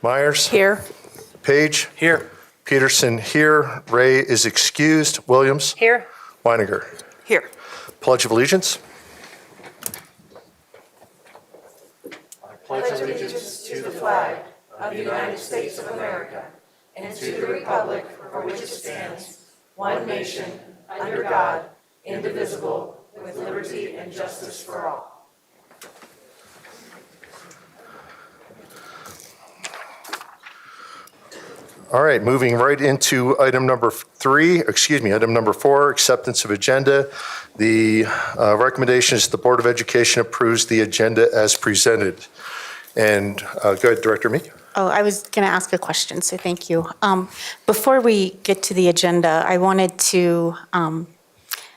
Myers? Here. Page? Here. Peterson here. Ray is excused. Williams? Here. Weiniger? Here. Pledge of Allegiance. Pledge allegiance to the flag of the United States of America and to the republic for which it stands, one nation, under God, indivisible, with liberty and justice for all. All right, moving right into item number 4, acceptance of agenda. The recommendation is the Board of Education approves the agenda as presented. And go ahead, Director Meek. Oh, I was going to ask a question, so thank you. Before we get to the agenda, I wanted to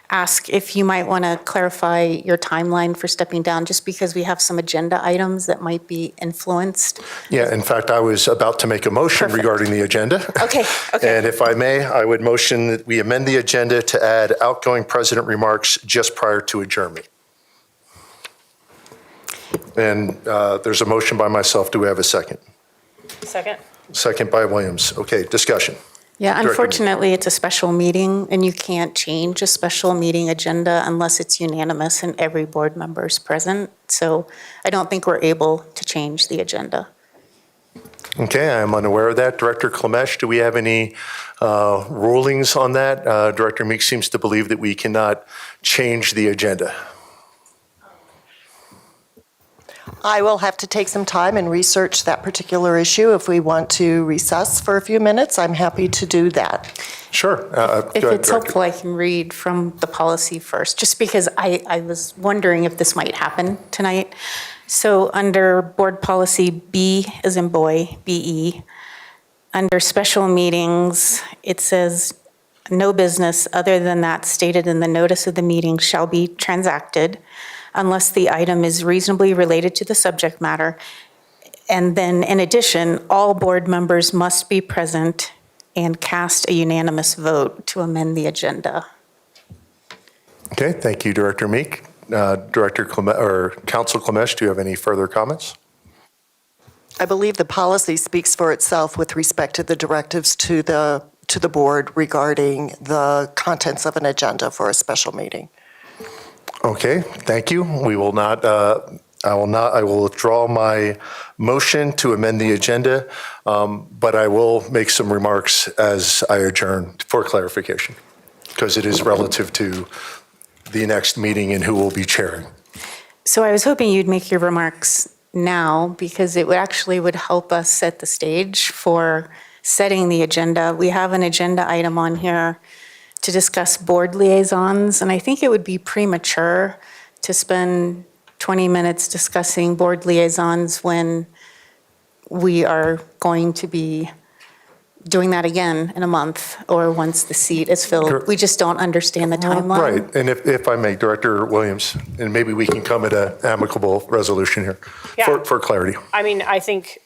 ask if you might want to clarify your timeline for stepping down, just because we have some agenda items that might be influenced. Yeah, in fact, I was about to make a motion Perfect. regarding the agenda. Okay. And if I may, I would motion that we amend the agenda to add outgoing president remarks just prior to adjournment. And there's a motion by myself. Do we have a second? Second. Second by Williams. Okay, discussion. Yeah, Director unfortunately, it's a special meeting, and you can't change a special meeting agenda unless it's unanimous and every board member is present. So I don't think we're able to change the agenda. Okay, I'm unaware of that. Director Klemesh, do we have any rulings on that? Director Meek seems to believe that we cannot change the agenda. I will have to take some time and research that particular issue. If we want to recess for a few minutes, I'm happy to do that. Sure. If Go ahead, it's Director. helpful, I can read from the policy first, just because I was wondering if this might happen tonight. So under board policy B as in boy, BE, under special meetings, it says no business other than that stated in the notice of the meeting shall be transacted unless the item is reasonably related to the subject matter. And then in addition, all board members must be present and cast a unanimous vote to amend the agenda. Okay, thank you, Director Meek. Director Klemesh, or Council Klemesh, do you have any further comments? I believe the policy speaks for itself with respect to the directives to the board regarding the contents of an agenda for a special meeting. Okay, thank you. We will not, I will withdraw my motion to amend the agenda, but I will make some remarks as I adjourn for clarification, because it is relative to the next meeting and who will be chairing. So I was hoping you'd make your remarks now, because it would help us set the stage for setting the agenda. We have an agenda item on here to discuss board liaisons, and I think it would be premature to spend 20 minutes discussing board liaisons when we are going to be doing that again in a month or once the seat is filled. We just don't understand the timeline. Right, and if I may, Director Williams, and maybe we can come at an amicable resolution here for clarity. I mean, I think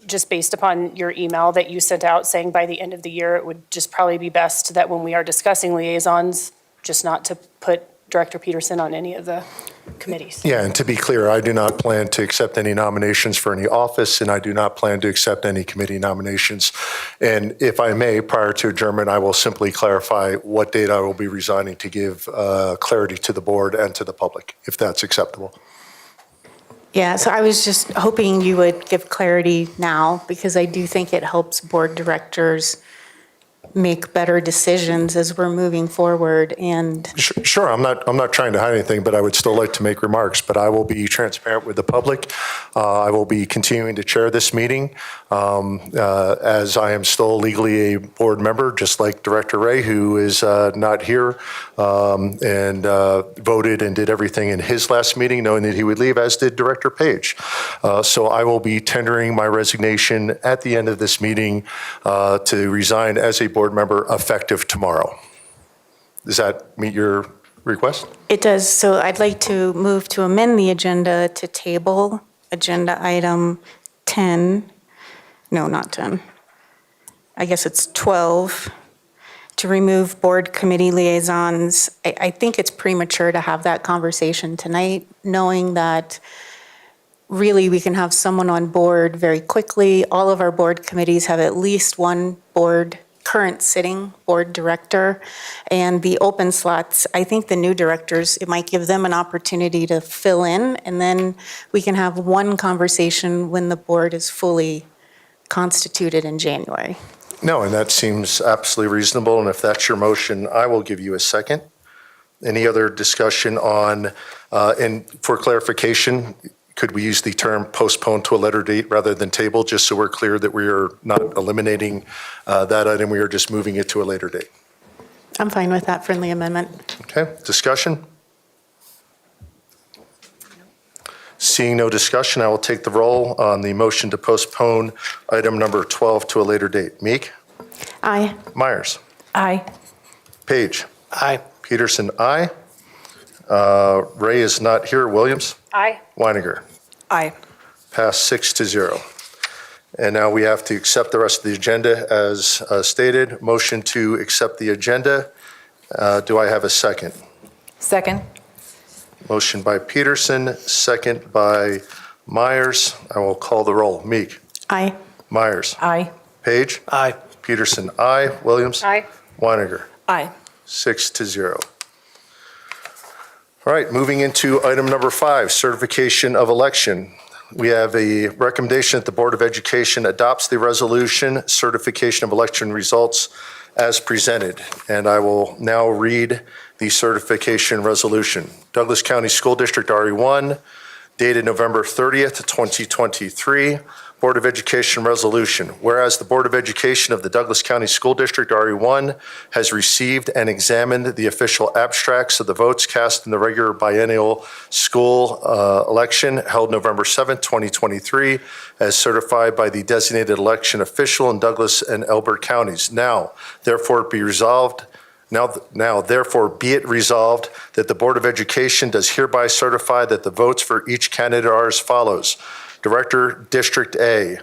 just based upon your email that you sent out saying by the end of the year, it would just probably be best that when we are discussing liaisons, just not to put Director Peterson on any of the committees. Yeah, and to be clear, I do not plan to accept any nominations for any office, and I do not plan to accept any committee nominations. And if I may, prior to adjournment, I will simply clarify what date I will be resigning to give clarity to the board and to the public, if that's acceptable. Yeah, so I was just hoping you would give clarity now, because I do think it helps board directors make better decisions as we're moving forward. And Sure, I'm not trying to hide anything, but I would still like to make remarks. But I will be transparent with the public. I will be continuing to chair this meeting as I am still legally a board member, just like Director Ray, who is not here and voted and did everything in his last meeting, knowing that he would leave, as did Director Page. So I will be tendering my resignation at the end of this meeting to resign as a board member effective tomorrow. Does that meet your request? it does, so I'd like to move to amend the agenda to table agenda item 10, no, not 10. I guess it's 12, to remove board committee liaisons. I think it's premature to have that conversation tonight, knowing that really we can have someone on board very quickly. All of our board committees have at least one current sitting board director. And the open slots, I think the new directors, it might give them an opportunity to fill in, and then we can have one conversation when the board is fully constituted in January. No, and that seems absolutely reasonable, and if that's your motion, I will give you a second. Any other discussion on, and for clarification, could we use the term postpone to a later date rather than table, just so we're clear that we are not eliminating that item, we are just moving it to a later date? I'm fine with that friendly amendment. Okay, discussion? Seeing no discussion, I will take the roll on the motion to postpone item number 12 to a later date. Meek? Aye. Myers? Aye. Page? Aye. Peterson, aye. Ray is not here. Williams? Aye. Weiniger? Aye. Passed 6-0. And now we have to accept the rest of the agenda as stated. Motion to accept the agenda. Do I have a second? Second. Motion by Peterson, second by Myers. I will call the roll. Meek? Aye. Myers? Aye. Page? Aye. Peterson, aye. Williams? Aye. Weiniger? Aye. 6-0. All right, moving into item number 5, certification of election. We have a recommendation that the Board of Education adopts the resolution certification of election results as presented. And I will now read the certification resolution. Douglas County School District RE1, dated November 30th, 2023. Board of Education resolution. Whereas the Board of Education of the Douglas County School District RE1 has received and examined the official abstracts of the votes cast in the regular biennial school election held November 7th, 2023, as certified by the designated election official in Douglas and Elbert counties. Now, therefore, be resolved. Now, therefore, be it resolved that the Board of Education does hereby certify that the votes for each candidate are as follows. Director, District A,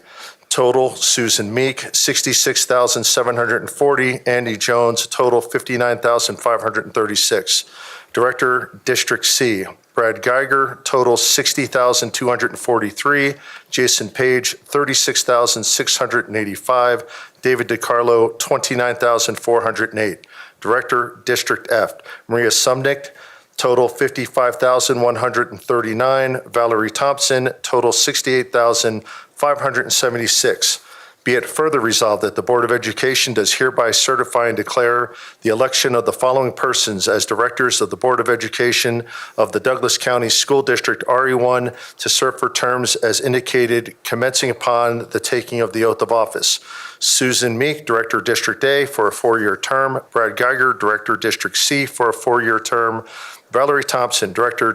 total Susan Meek, 66,740. Andy Jones, total 59,536. Director, District C, Brad Geiger, total 60,243. Jason Page, 36,685. David DiCarlo, 29,408. Director, District F, Maria Sumnick, total 55,139. Valerie Thompson, total 68,576. Be it further resolved that the Board of Education does hereby certify and declare the election of the following persons as directors of the Board of Education of the Douglas County School District RE1 to serve for terms as indicated commencing upon the taking of the oath of office. Susan Meek, Director District A for a 4-year term. Brad Geiger, Director District C for a 4-year term. Valerie Thompson, Director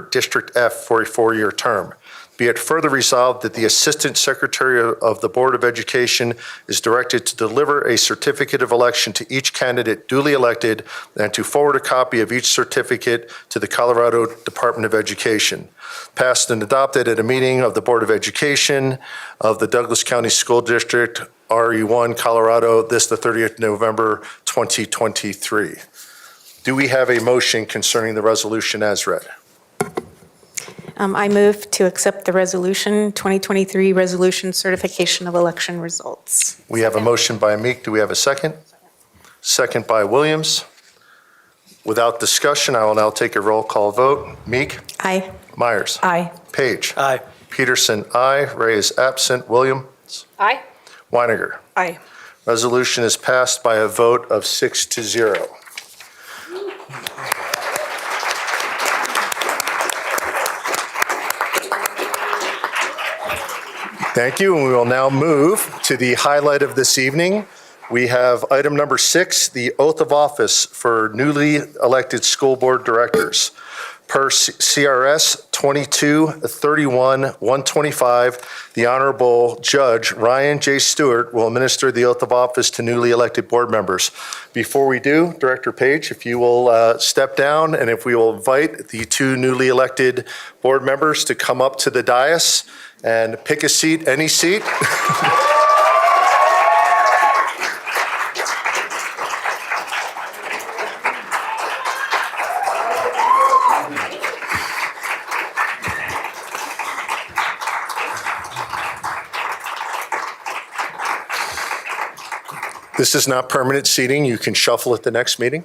District F for a 4-year term. Be it further resolved that the Assistant Secretary of the Board of Education is directed to deliver a certificate of election to each candidate duly elected and to forward a copy of each certificate to the Colorado Department of Education. Passed and adopted at a meeting of the Board of Education of the Douglas County School District, RE1, Colorado, the 30th November 2023. Do we have a motion concerning the resolution as read? I move to accept the resolution, 2023 resolution certification of election results. We have a motion by Meek. Do we have a second? Second by Williams. Without discussion, I will now take a roll call vote. Meek? Aye. Myers? Aye. Page? Aye. Peterson, aye. Ray is absent. Williams? Aye. Weiniger? Aye. Resolution is passed by a vote of 6-0. Thank you, and we will now move to the highlight of this evening. We have item number 6, the oath of office for newly elected school board directors. Per CRS 22-31-125, the Honorable Judge Ryan J. Stewart will administer the oath of office to newly elected board members. Before we do, Director Page, if you will step down, and if we will invite the 2 newly elected board members to come up to the dais and pick a seat, any seat. This is not permanent seating. You can shuffle at the next meeting.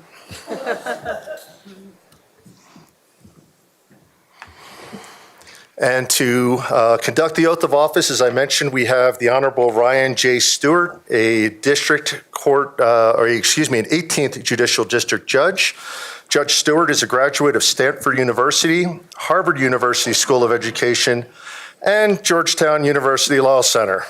And to conduct the oath of office, as I mentioned, we have the Honorable Ryan J. Stewart, a district court, an 18th Judicial District Judge. Judge Stewart is a graduate of Stanford University, Harvard University School of Education, and Georgetown University Law Center.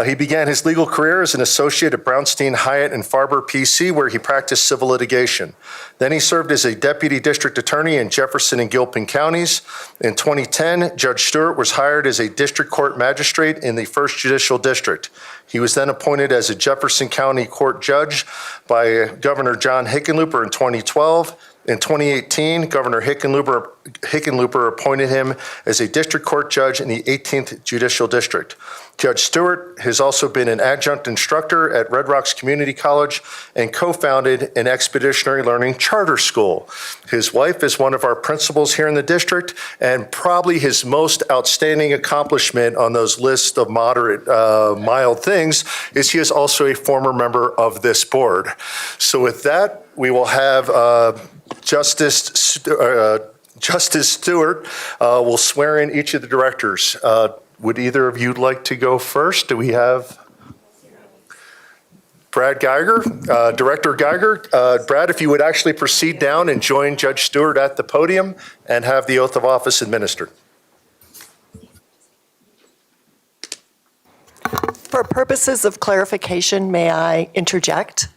He began his legal career as an associate at Brownstein, Hyatt, and Farber, PC, where he practiced civil litigation. Then he served as a deputy district attorney in Jefferson and Gilpin counties. In 2010, Judge Stewart was hired as a district court magistrate in the 1st Judicial District. He was then appointed as a Jefferson County Court judge by Governor John Hickenlooper in 2012. In 2018, Governor Hickenlooper appointed him as a district court judge in the 18th Judicial District. Judge Stewart has also been an adjunct instructor at Red Rocks Community College and co-founded an expeditionary learning charter school. His wife is one of our principals here in the district, and probably his most outstanding accomplishment on those lists of mild things is he is also a former member of this board. So with that, we will have Justice Stewart will swear in each of the directors. Would either of you like to go first? Do we have Brad Geiger, Director Geiger? Brad, if you would actually proceed down and join Judge Stewart at the podium and have the oath of office administered. For purposes of clarification, may I interject?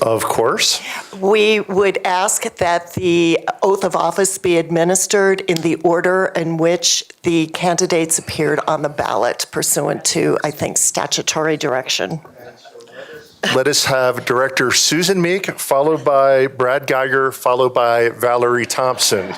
Of course. We would ask that the oath of office be administered in the order in which the candidates appeared on the ballot pursuant to, I think, statutory direction. Let us have Director Susan Meek, followed by Brad Geiger, followed by Valerie Thompson.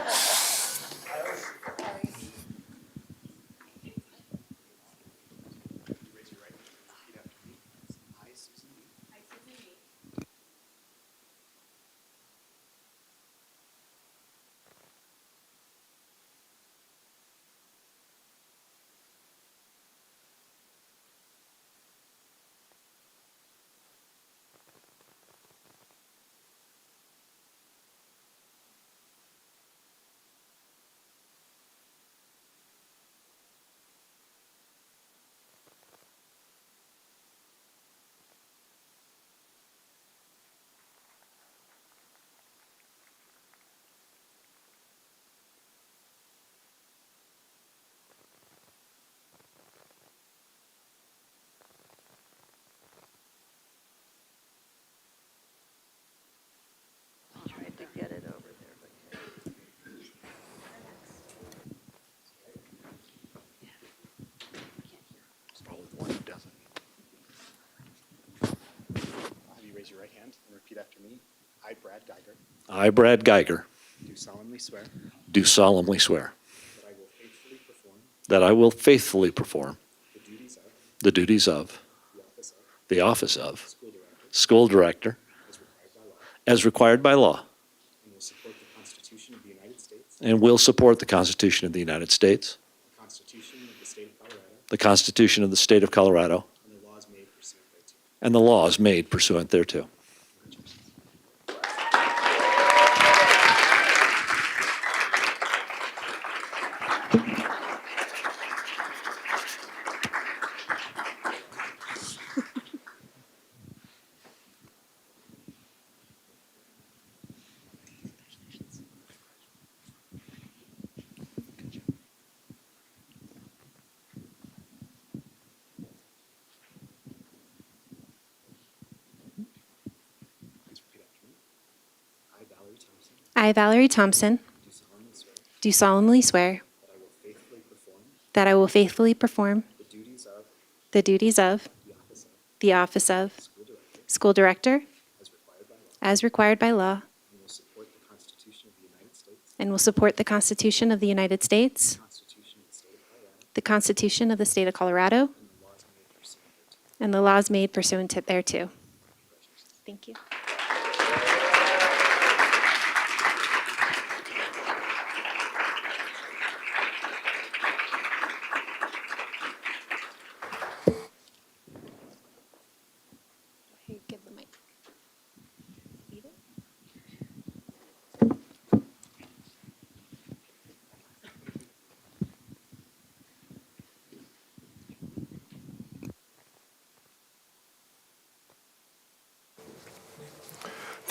Your right hand and repeat after me. I, Brad Geiger. I, Brad Geiger. Do solemnly swear. Do solemnly swear. That I will faithfully perform. The duties of. The office of. School director. As required by law. And will support the Constitution of the United States. And will support the Constitution of the United States. The Constitution of the State of Colorado. The Constitution of the State of Colorado. And the laws made pursuant thereto. I, Valerie Thompson, do solemnly swear that I will faithfully perform the duties of the office of school director as required by law and will support the Constitution of the United States, the Constitution of the State of Colorado, and the laws made pursuant thereto. Thank you.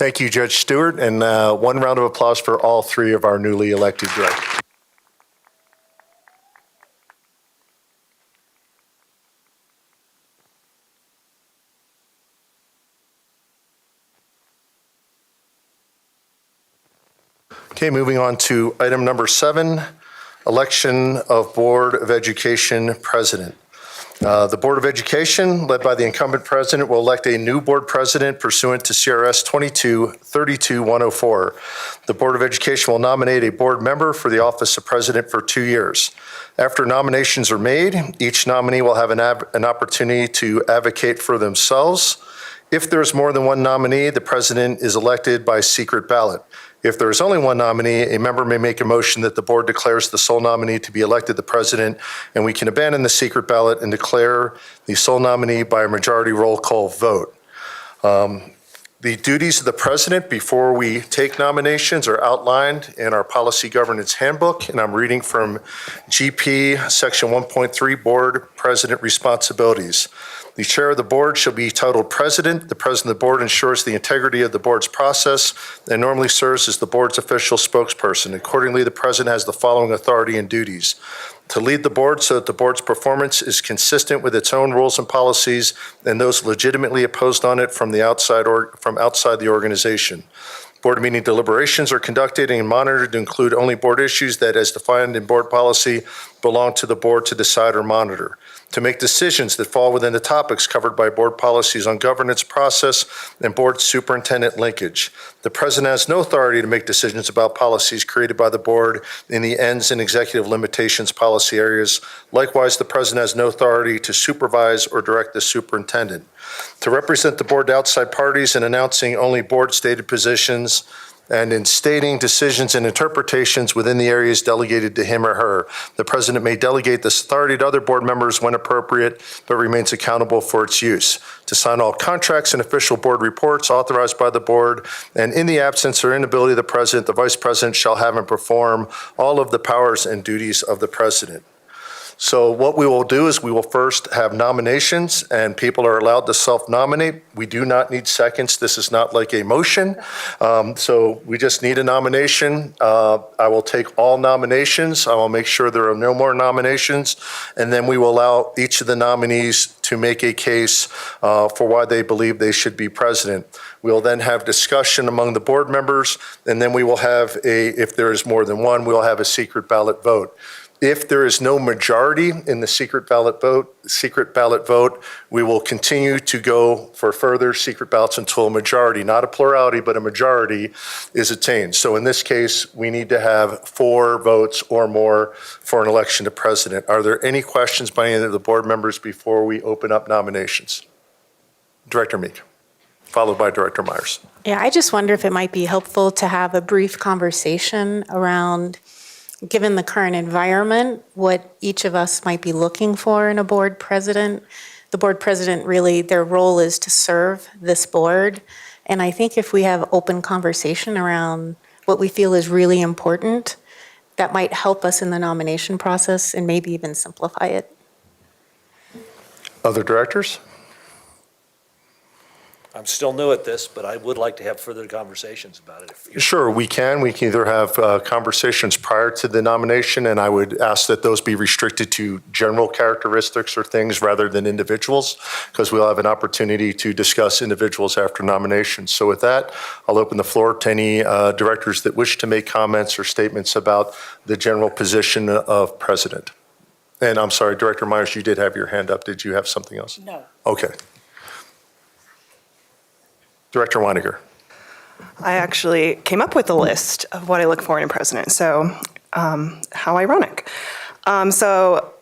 Thank you, Judge Stewart, and one round of applause for all three of our newly elected directors. Okay, moving on to item number 7, election of Board of Education president. The Board of Education, led by the incumbent president, will elect a new board president pursuant to CRS 22-32-104. The Board of Education will nominate a board member for the office of president for 2 years. After nominations are made, each nominee will have an opportunity to advocate for themselves. If there's more than one nominee, the president is elected by secret ballot. If there is only one nominee, a member may make a motion that the board declares the sole nominee to be elected the president, and we can abandon the secret ballot and declare the sole nominee by a majority roll call vote. The duties of the president before we take nominations are outlined in our policy governance handbook, and I'm reading from GP section 1.3, board president responsibilities. The chair of the board shall be titled president. The president of the board ensures the integrity of the board's process and normally serves as the board's official spokesperson. Accordingly, the president has the following authority and duties: to lead the board so that the board's performance is consistent with its own rules and policies and those legitimately opposed on it from outside the organization. Board meeting deliberations are conducted and monitored to include only board issues that, as defined in board policy, belong to the board to decide or monitor. To make decisions that fall within the topics covered by board policies on governance process and board superintendent linkage. The president has no authority to make decisions about policies created by the board in the ends and executive limitations policy areas. Likewise, the president has no authority to supervise or direct the superintendent. To represent the board to outside parties in announcing only board-stated positions and in stating decisions and interpretations within the areas delegated to him or her. The president may delegate this authority to other board members when appropriate, but remains accountable for its use. To sign all contracts and official board reports authorized by the board, and in the absence or inability of the president, the vice president shall have and perform all of the powers and duties of the president. So what we will do is we will first have nominations, and people are allowed to self-nominate. We do not need seconds. This is not like a motion. So we just need a nomination. I will take all nominations. I will make sure there are no more nominations, and then we will allow each of the nominees to make a case for why they believe they should be president. We will then have discussion among the board members, and then we will have if there is more than one, we'll have a secret ballot vote. If there is no majority in the secret ballot vote, we will continue to go for further secret ballots until a majority, not a plurality, but a majority is attained. So in this case, we need to have 4 votes or more for an election to president. Are there any questions by any of the board members before we open up nominations? Director Meek, followed by Director Myers. Yeah, I just wonder if it might be helpful to have a brief conversation around, given the current environment, what each of us might be looking for in a board president. The board president, really, their role is to serve this board. And I think if we have open conversation around what we feel is really important, that might help us in the nomination process and maybe even simplify it. Other directors? I'm still new at this, but I would like to have further conversations about it. Sure, we can. We can either have conversations prior to the nomination, and I would ask that those be restricted to general characteristics or things rather than individuals, because we'll have an opportunity to discuss individuals after nomination. So with that, I'll open the floor to any directors that wish to make comments or statements about the general position of president. And I'm sorry, Director Myers, you did have your hand up. Did you have something else? No. Okay. Director Weiniger. I actually came up with a list of what I look for in a president, so how ironic. So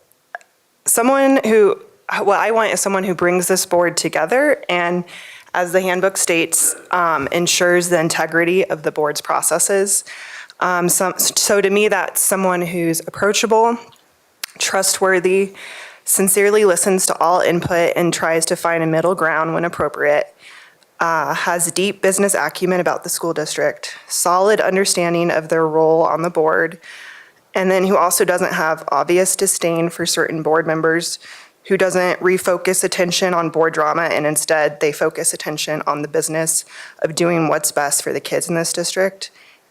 someone who, what I want is someone who brings this board together and, as the handbook states, ensures the integrity of the board's processes. So to me, that's someone who's approachable, trustworthy, sincerely listens to all input and tries to find a middle ground when appropriate, has deep business acumen about the school district, solid understanding of their role on the board, and then who also doesn't have obvious disdain for certain board members who doesn't refocus attention on board drama, and instead they focus attention on the business of doing what's best for the kids in this district.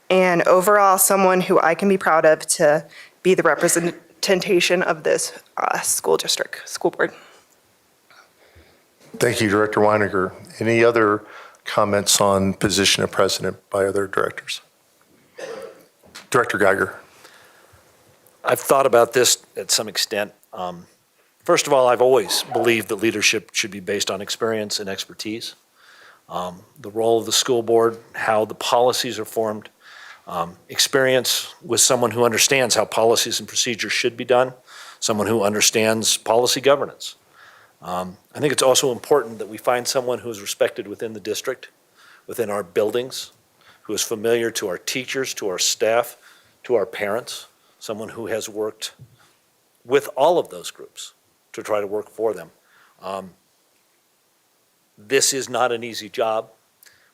And overall, someone who I can be proud of to be the representation of this school district, school board. Thank you, Director Weiniger. Any other comments on position of president by other directors? Director Geiger. I've thought about this at some extent. First of all, I've always believed that leadership should be based on experience and expertise. The role of the school board, how the policies are formed, experience with someone who understands how policies and procedures should be done, someone who understands policy governance. I think it's also important that we find someone who is respected within the district, within our buildings, who is familiar to our teachers, to our staff, to our parents, someone who has worked with all of those groups to try to work for them. This is not an easy job.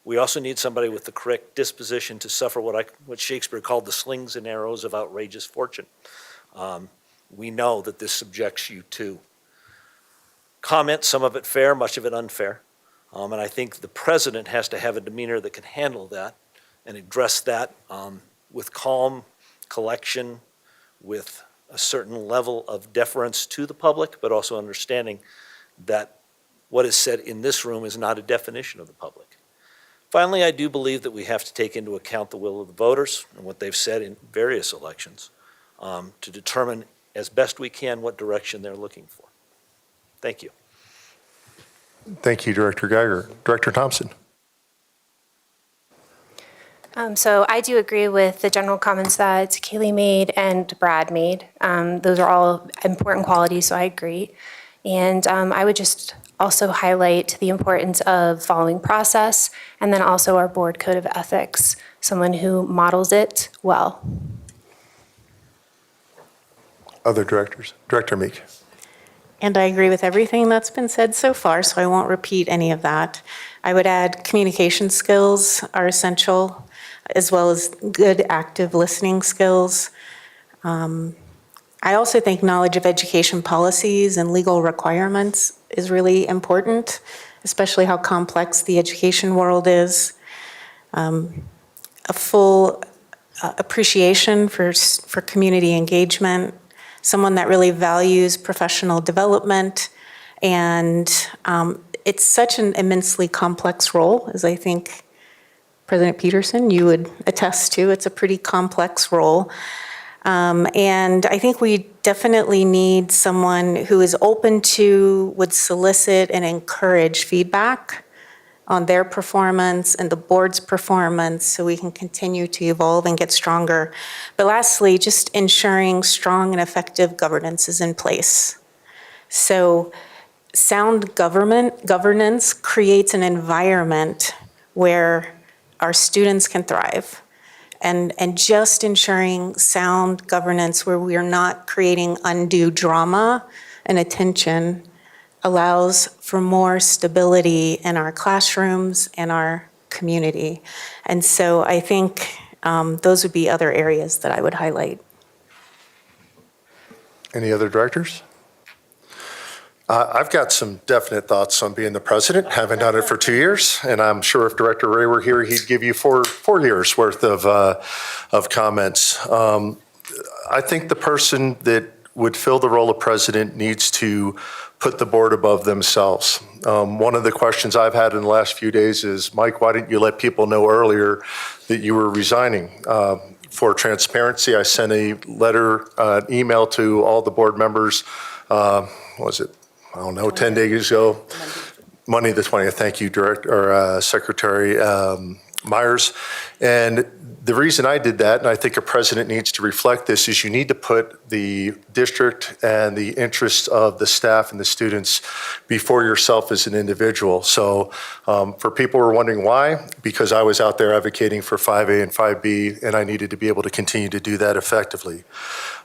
We also need somebody with the correct disposition to suffer what Shakespeare called the slings and arrows of outrageous fortune. We know that this subjects you to comment, some of it fair, much of it unfair. And I think the president has to have a demeanor that can handle that and address that with calm collection, with a certain level of deference to the public, but also understanding that what is said in this room is not a definition of the public. Finally, I do believe that we have to take into account the will of the voters and what they've said in various elections to determine as best we can what direction they're looking for. Thank you. Thank you, Director Geiger. Director Thompson. So I do agree with the general comments that Kaylee made and Brad made. Those are all important qualities, so I agree. And I would just also highlight the importance of following process, and then also our board code of ethics, someone who models it well. Other directors. Director Meek. And I agree with everything that's been said so far, so I won't repeat any of that. I would add communication skills are essential, as well as good active listening skills. I also think knowledge of education policies and legal requirements is really important, especially how complex the education world is. A full appreciation for community engagement, someone that really values professional development, and it's such an immensely complex role, as I think President Peterson, you would attest to. It's a pretty complex role. And I think we definitely need someone who is open to, would solicit and encourage feedback on their performance and the board's performance so we can continue to evolve and get stronger. But lastly, just ensuring strong and effective governance is in place. So sound governance creates an environment where our students can thrive. And just ensuring sound governance where we are not creating undue drama and attention allows for more stability in our classrooms and our community. And so I think those would be other areas that I would highlight. Any other directors? I've got some definite thoughts on being the president. Haven't done it for 2 years, and I'm sure if Director Ray were here, he'd give you four years worth of comments. I think the person that would fill the role of president needs to put the board above themselves. One of the questions I've had in the last few days is, Mike, why didn't you let people know earlier that you were resigning? For transparency, I sent a letter, email to all the board members. Was it? I don't know, 10 days ago, Monday the 20th. Thank you, Secretary Myers. And the reason I did that, and I think a president needs to reflect this, is you need to put the district and the interests of the staff and the students before yourself as an individual. So for people who are wondering why, because I was out there advocating for 5A and 5B, and I needed to be able to continue to do that effectively.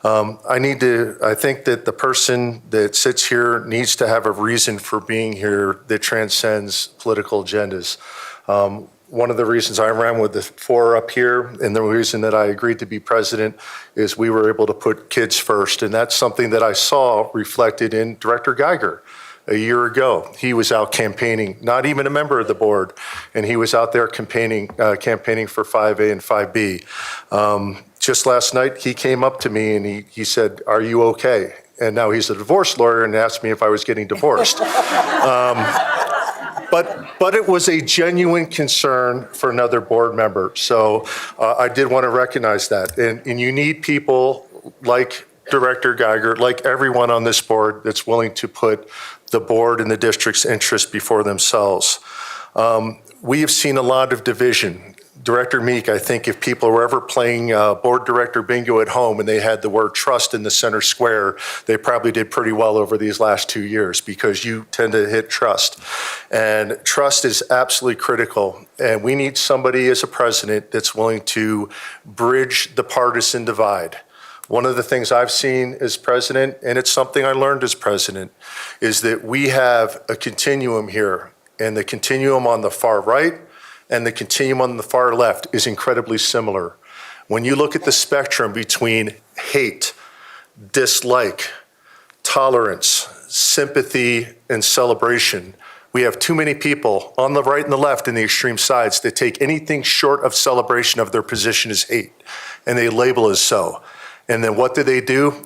I think that the person that sits here needs to have a reason for being here that transcends political agendas. one of the reasons I ran with the 4 up here, and the reason that I agreed to be president, is we were able to put kids first. And that's something that I saw reflected in Director Geiger a year ago. He was out campaigning, not even a member of the board, and he was out there campaigning for 5A and 5B. Just last night, he came up to me and he said, "Are you okay?" And now he's a divorce lawyer and asked me if I was getting divorced. But it was a genuine concern for another board member. So I did want to recognize that. And you need people like Director Geiger, like everyone on this board, that's willing to put the board and the district's interest before themselves. We have seen a lot of division. Director Meek, I think if people were ever playing board director bingo at home and they had the word trust in the center square, they probably did pretty well over these last 2 years, because you tend to hit trust. And trust is absolutely critical. And we need somebody as a president that's willing to bridge the partisan divide. One of the things I've seen as president, and it's something I learned as president, is that we have a continuum here. And the continuum on the far right and the continuum on the far left is incredibly similar. When you look at the spectrum between hate, dislike, tolerance, sympathy, and celebration, we have too many people on the right and the left in the extreme sides that take anything short of celebration of their position as hate, and they label as so. And then what do?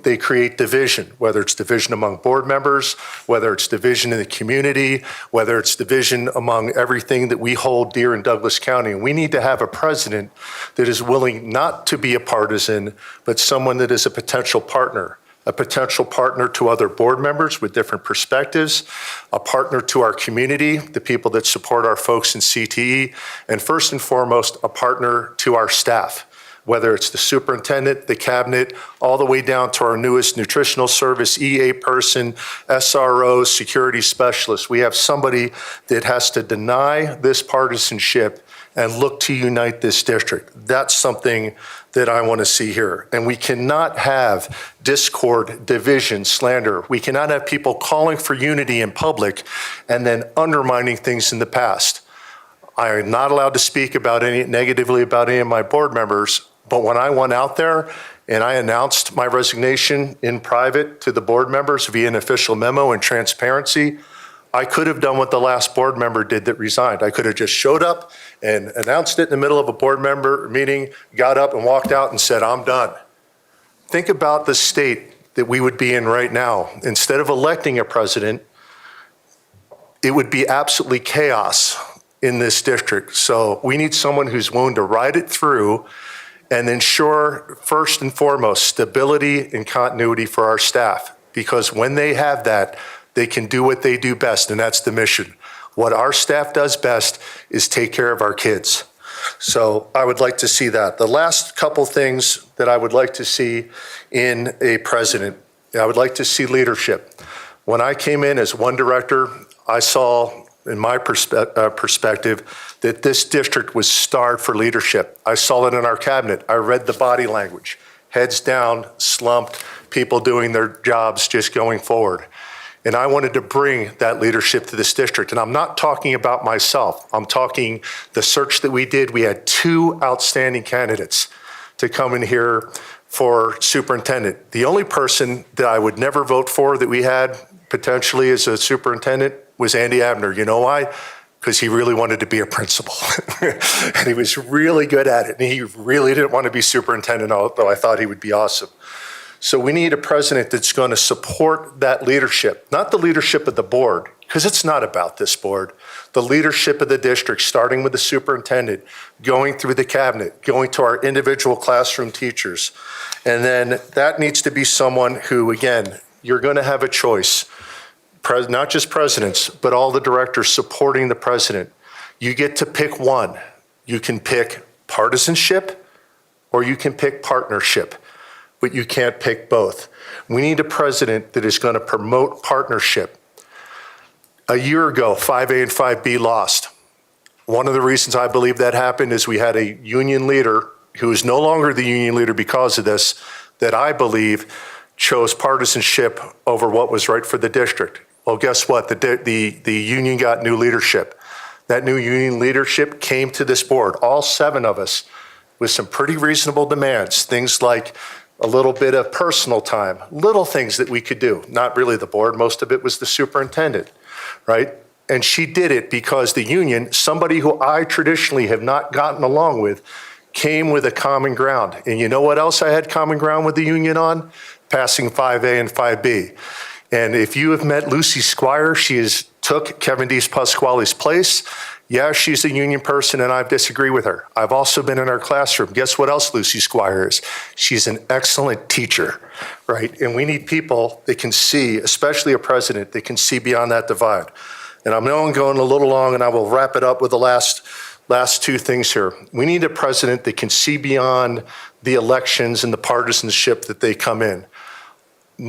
They create division, whether it's division among board members, whether it's division in the community, whether it's division among everything that we hold dear in Douglas County. And we need to have a president that is willing not to be a partisan, but someone that is a potential partner to other board members with different perspectives, a partner to our community, the people that support our folks in CTE, and first and foremost, a partner to our staff, whether it's the superintendent, the cabinet, all the way down to our newest nutritional service, EA person, SRO, security specialist. We have somebody that has to deny this partisanship and look to unite this district. That's something that I want to see here. And we cannot have discord, division, slander. We cannot have people calling for unity in public and then undermining things in the past. I am not allowed to speak negatively about any of my board members, but when I went out there and I announced my resignation in private to the board members via an official memo and transparency, I could have done what the last board member did that resigned. I could have just showed up and announced it in the middle of a board member meeting, got up and walked out and said, "I'm done." Think about the state that we would be in right now. Instead of electing a president, it would be absolutely chaos in this district. So we need someone who's willing to ride it through and ensure, first and foremost, stability and continuity for our staff. Because when they have that, they can do what they do best, and that's the mission. What our staff does best is take care of our kids. So I would like to see that. The last couple things that I would like to see in a president, I would like to see leadership. When I came in as one director, I saw, in my perspective, that this district was starved for leadership. I saw it in our cabinet. I read the body language. Heads down, slumped, people doing their jobs, just going forward. And I wanted to bring that leadership to this district. And I'm not talking about myself. I'm talking the search that we did. We had 2 outstanding candidates to come in here for superintendent. The only person that I would never vote for that we had potentially as a superintendent was Andy Abner. You know why? Because he really wanted to be a principal. And he was really good at it. And he really didn't want to be superintendent, although I thought he would be awesome. So we need a president that's going to support that leadership, not the leadership of the board, because it's not about this board, the leadership of the district, starting with the superintendent, going through the cabinet, going to our individual classroom teachers. And then that needs to be someone who, again, you're going to have a choice. Not just presidents, but all the directors supporting the president. You get to pick one. You can pick partisanship or you can pick partnership, but you can't pick both. We need a president that is going to promote partnership. A year ago, 5A and 5B lost. One of the reasons I believe that happened is we had a union leader who is no longer the union leader because of this, that I believe chose partisanship over what was right for the district. Well, guess what? The union got new leadership. That new union leadership came to this board, all 7 of us, with some pretty reasonable demands, things like a little bit of personal time, little things that we could do. Not really the board, most of it was the superintendent, right? And she did it because the union, somebody who I traditionally have not gotten along with, came with a common ground. And you know what else I had common ground with the union on? Passing 5A and 5B. And if you have met Lucy Squire, took Kevin D. Pasquale's place. Yeah, she's a union person and I disagree with her. I've also been in her classroom. Guess what else Lucy Squire is? She's an excellent teacher, right? And we need people that can see, especially a president, that can see beyond that divide. And I know I'm going a little long and I will wrap it up with the last 2 things here. We need a president that can see beyond the elections and the partisanship that they come in.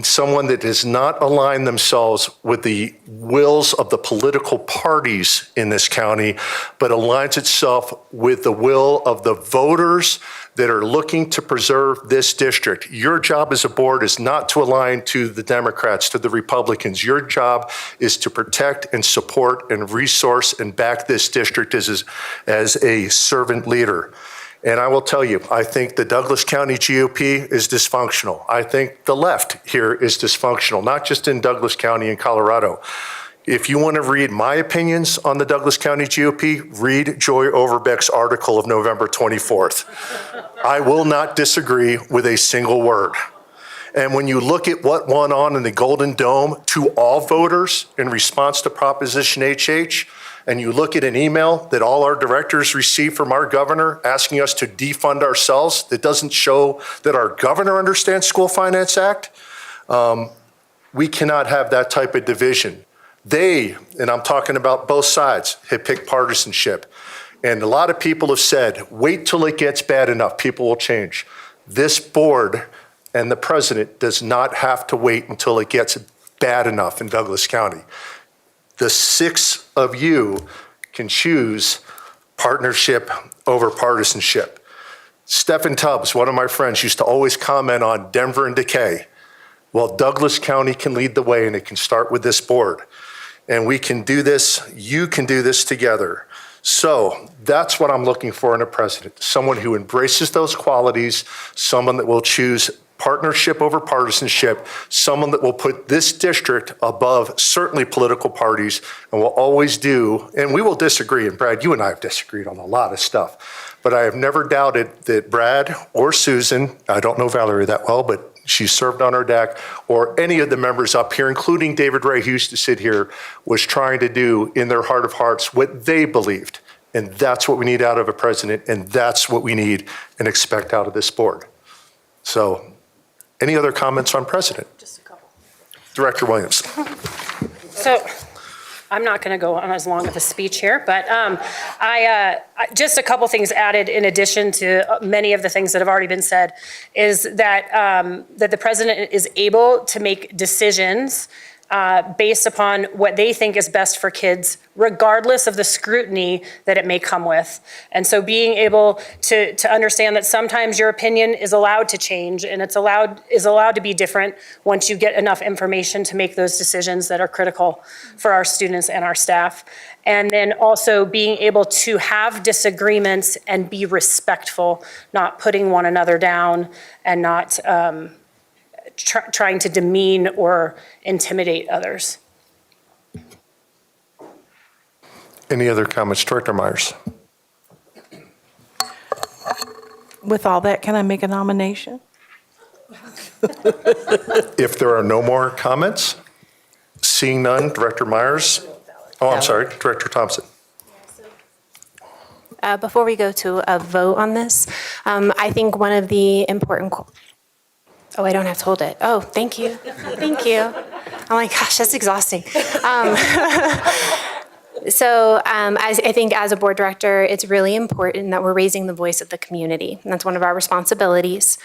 Someone that does not align themselves with the wills of the political parties in this county, but aligns itself with the will of the voters that are looking to preserve this district. Your job as a board is not to align to the Democrats, to the Republicans. Your job is to protect and support and resource and back this district as a servant leader. And I will tell you, I think the Douglas County GOP is dysfunctional. I think the left here is dysfunctional, not just in Douglas County in Colorado. If you want to read my opinions on the Douglas County GOP, read Joy Overbeck's article of November 24th. I will not disagree with a single word. And when you look at what went on in the Golden Dome to all voters in response to Proposition HH, and you look at an email that all our directors received from our governor asking us to defund ourselves, that doesn't show that our governor understands School Finance Act, we cannot have that type of division. They, and I'm talking about both sides, have picked partisanship. And a lot of people have said, wait till it gets bad enough, people will change. This board and the president does not have to wait until it gets bad enough in Douglas County. The 6 of you can choose partnership over partisanship. Stephen Tubbs, one of my friends, used to always comment on Denver and decay. Well, Douglas County can lead the way and it can start with this board. And we can do this, you can do this together. So that's what I'm looking for in a president, someone who embraces those qualities, someone that will choose partnership over partisanship, someone that will put this district above certainly political parties and will always do, and we will disagree, and Brad, you and I have disagreed on a lot of stuff, but I have never doubted that Brad or Susan, I don't know Valerie that well, but she served on our deck, or any of the members up here, including David Ray, who used to sit here, was trying to do in their heart of hearts what they believed. And that's what we need out of a president, and that's what we need and expect out of this board. So, any other comments on president? Just a couple. Director Williams. So I'm not going to go on as long of a speech here, but just a couple things added in addition to many of the things that have already been said is that that the president is able to make decisions based upon what they think is best for kids, regardless of the scrutiny that it may come with. And so being able to understand that sometimes your opinion is allowed to change and is allowed to be different once you get enough information to make those decisions that are critical for our students and our staff. And then also being able to have disagreements and be respectful, not putting one another down and not trying to demean or intimidate others. Any other comments? Director Myers. With all that, can I make a nomination? If there are no more comments, seeing none, Director Myers. Oh, I'm sorry, Director Thompson. Before we go to a vote on this, I think one of the important. Oh, I don't have to hold it. Oh, thank you. Thank you. Oh my gosh, that's exhausting. So I think as a board director, it's really important that we're raising the voice of the community. And that's one of our responsibilities.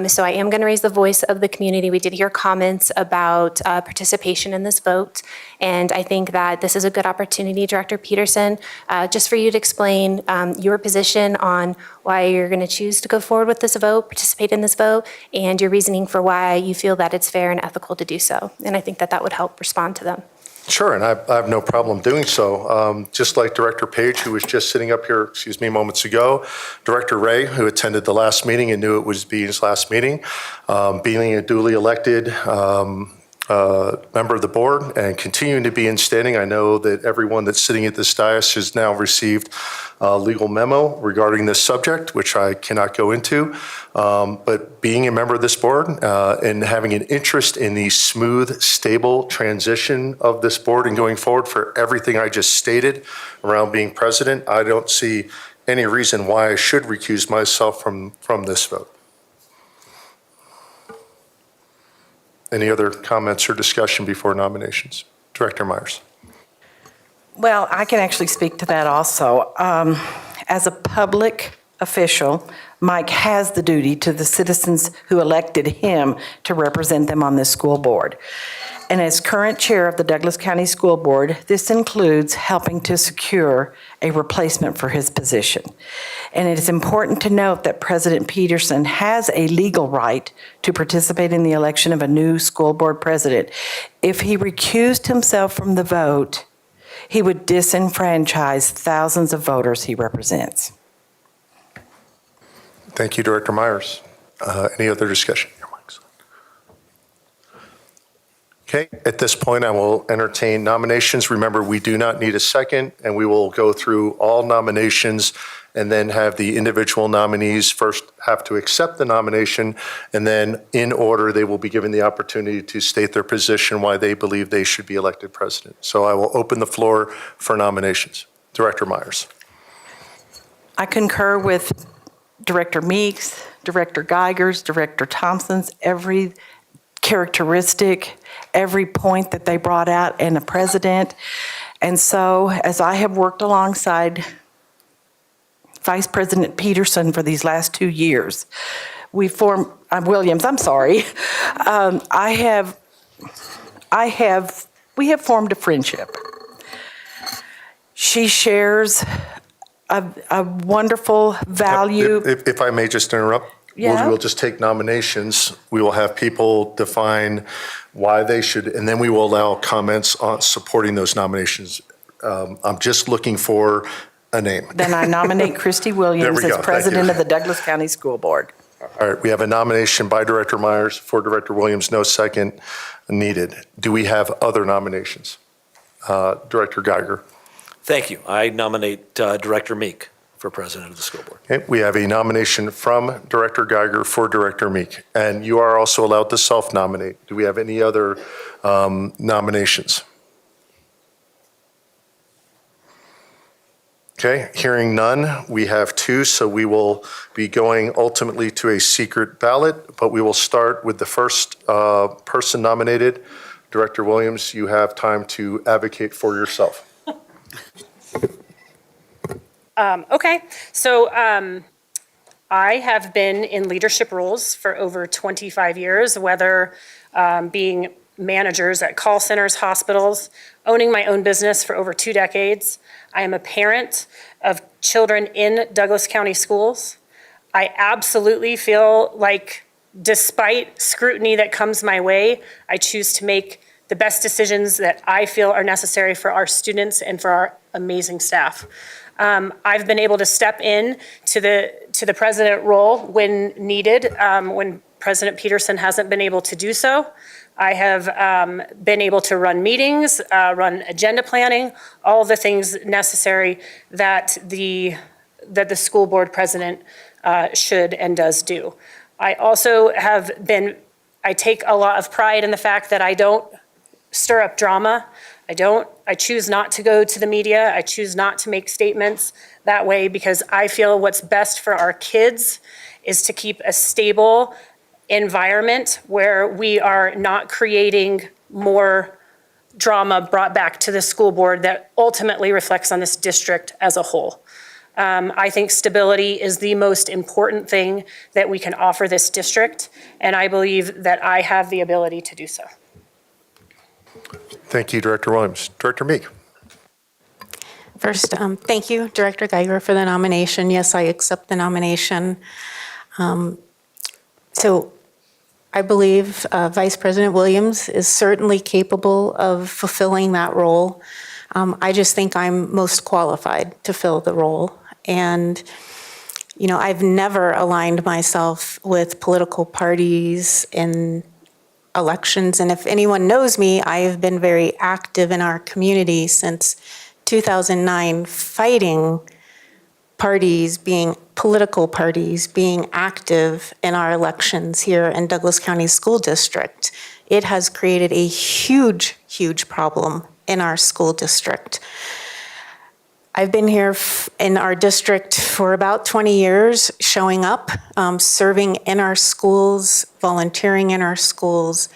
So I am going to raise the voice of the community. We did hear comments about participation in this vote. And I think that this is a good opportunity, Director Peterson, just for you to explain your position on why you're going to choose to go forward with this vote, participate in this vote, and your reasoning for why you feel that it's fair and ethical to do so. And I think that that would help respond to them. Sure, and I have no problem doing so. Just like Director Page, who was just sitting up here, moments ago, Director Ray, who attended the last meeting and knew it was being his last meeting, being a duly elected member of the board and continuing to be in standing. I know that everyone that's sitting at this dais has now received a legal memo regarding this subject, which I cannot go into. But being a member of this board and having an interest in the smooth, stable transition of this board and going forward for everything I just stated around being president, I don't see any reason why I should recuse myself from this vote. Any other comments or discussion before nominations? Director Myers. Well, I can actually speak to that also. As a public official, Mike has the duty to the citizens who elected him to represent them on this school board. And as current chair of the Douglas County School Board, this includes helping to secure a replacement for his position. And it is important to note that President Peterson has a legal right to participate in the election of a new school board president. If he recused himself from the vote, he would disenfranchise thousands of voters he represents. Thank you, Director Myers. Any other discussion? Okay, at this point, I will entertain nominations. Remember, we do not need a second, and we will go through all nominations and then have the individual nominees first have to accept the nomination, and then in order, they will be given the opportunity to state their position why they believe they should be elected president. So I will open the floor for nominations. Director Myers. I concur with Director Meeks, Director Geiger's, Director Thompson's, every characteristic, every point that they brought out in the president. And so, as I have worked alongside Vice President Peterson for these last 2 years, we have formed a friendship. She shares a wonderful value. If I may just interrupt. Yeah. We'll just take nominations. We will have people define why they should, and then we will allow comments on supporting those nominations. I'm just looking for a name. Then I nominate Christy Williams as Thank president you. of the Douglas County School Board. All right, we have a nomination by Director Myers for Director Williams, no second needed. Do we have other nominations? Director Geiger. Thank you. I nominate Director Meek for president of the school board. Okay, we have a nomination from Director Geiger for Director Meek, and you are also allowed to self-nominate. Do we have any other nominations? Okay, hearing none, we have two, so we will be going ultimately to a secret ballot, but we will start with the first person nominated. Director Williams, you have time to advocate for yourself. Okay, so I have been in leadership roles for over 25 years, whether being managers at call centers, hospitals, owning my own business for over 2 decades. I am a parent of children in Douglas County schools. I absolutely feel like, despite scrutiny that comes my way, I choose to make the best decisions that I feel are necessary for our students and for our amazing staff. I've been able to step in to the president role when needed, when President Peterson hasn't been able to do so. I have been able to run meetings, run agenda planning, all the things necessary that the school board president should and does do. I also I take a lot of pride in the fact that I don't stir up drama. I choose not to go to the media. I choose not to make statements that way because I feel what's best for our kids is to keep a stable environment where we are not creating more drama brought back to the school board that ultimately reflects on this district as a whole. I think stability is the most important thing that we can offer this district, and I believe that I have the ability to do so. Thank you, Director Williams. Director Meek. First, thank you, Director Geiger, for the nomination. Yes, I accept the nomination. So I believe Vice President Williams is certainly capable of fulfilling that role. I just think I'm most qualified to fill the role. And, you know, I've never aligned myself with political parties in elections. And if anyone knows me, I have been very active in our community since 2009, fighting political parties being active in our elections here in Douglas County School District. It has created a huge, huge problem in our school district. I've been here in our district for about 20 years, showing up, serving in our schools, volunteering in our schools,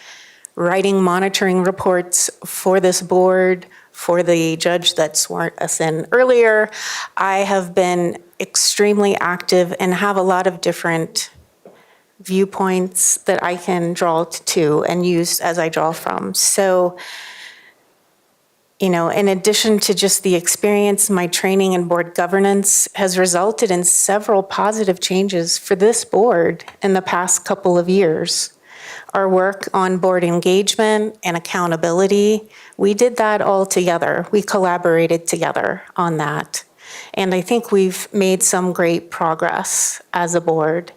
writing monitoring reports for this board, for the judge that swore us in earlier. I have been extremely active and have a lot of different viewpoints that I can draw to and use as I draw from. So, you know, in addition to just the experience, my training in board governance has resulted in several positive changes for this board in the past couple of years. Our work on board engagement and accountability, we did that all together. We collaborated together on that. And I think we've made some great progress as a board.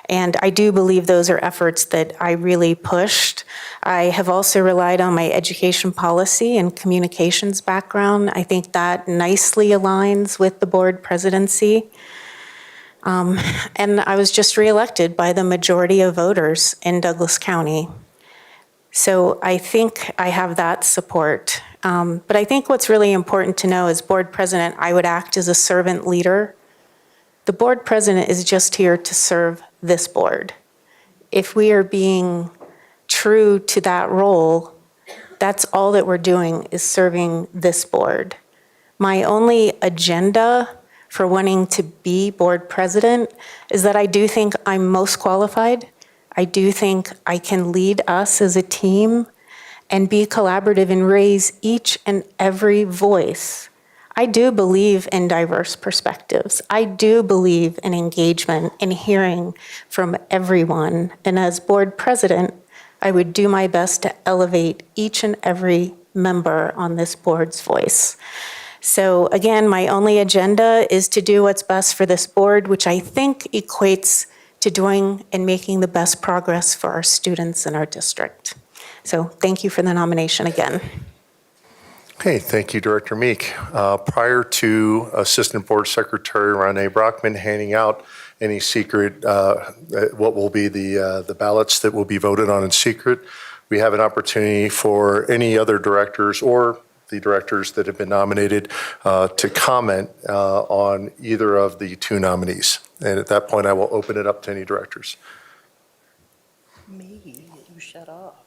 And I do believe those are efforts that I really pushed. I have also relied on my education policy and communications background. I think that nicely aligns with the board presidency. And I was just reelected by the majority of voters in Douglas County. So I think I have that support. But I think what's really important to know as board president, I would act as a servant leader. The board president is just here to serve this board. If we are being true to that role, that's all that we're doing is serving this board. My only agenda for wanting to be board president is that I do think I'm most qualified. I do think I can lead us as a team and be collaborative and raise each and every voice. I do believe in diverse perspectives. I do believe in engagement and hearing from everyone. And as board president, I would do my best to elevate each and every member on this board's voice. So again, my only agenda is to do what's best for this board, which I think equates to doing and making the best progress for our students in our district. So thank you for the nomination again. Okay, thank you, Director Meek. Prior to Assistant Board Secretary Renee Brockman handing out any secret, what will be the ballots that will be voted on in secret, we have an opportunity for any other directors or the directors that have been nominated to comment on either of the two nominees. And at that point, I will open it up to any directors. Me, you shut up.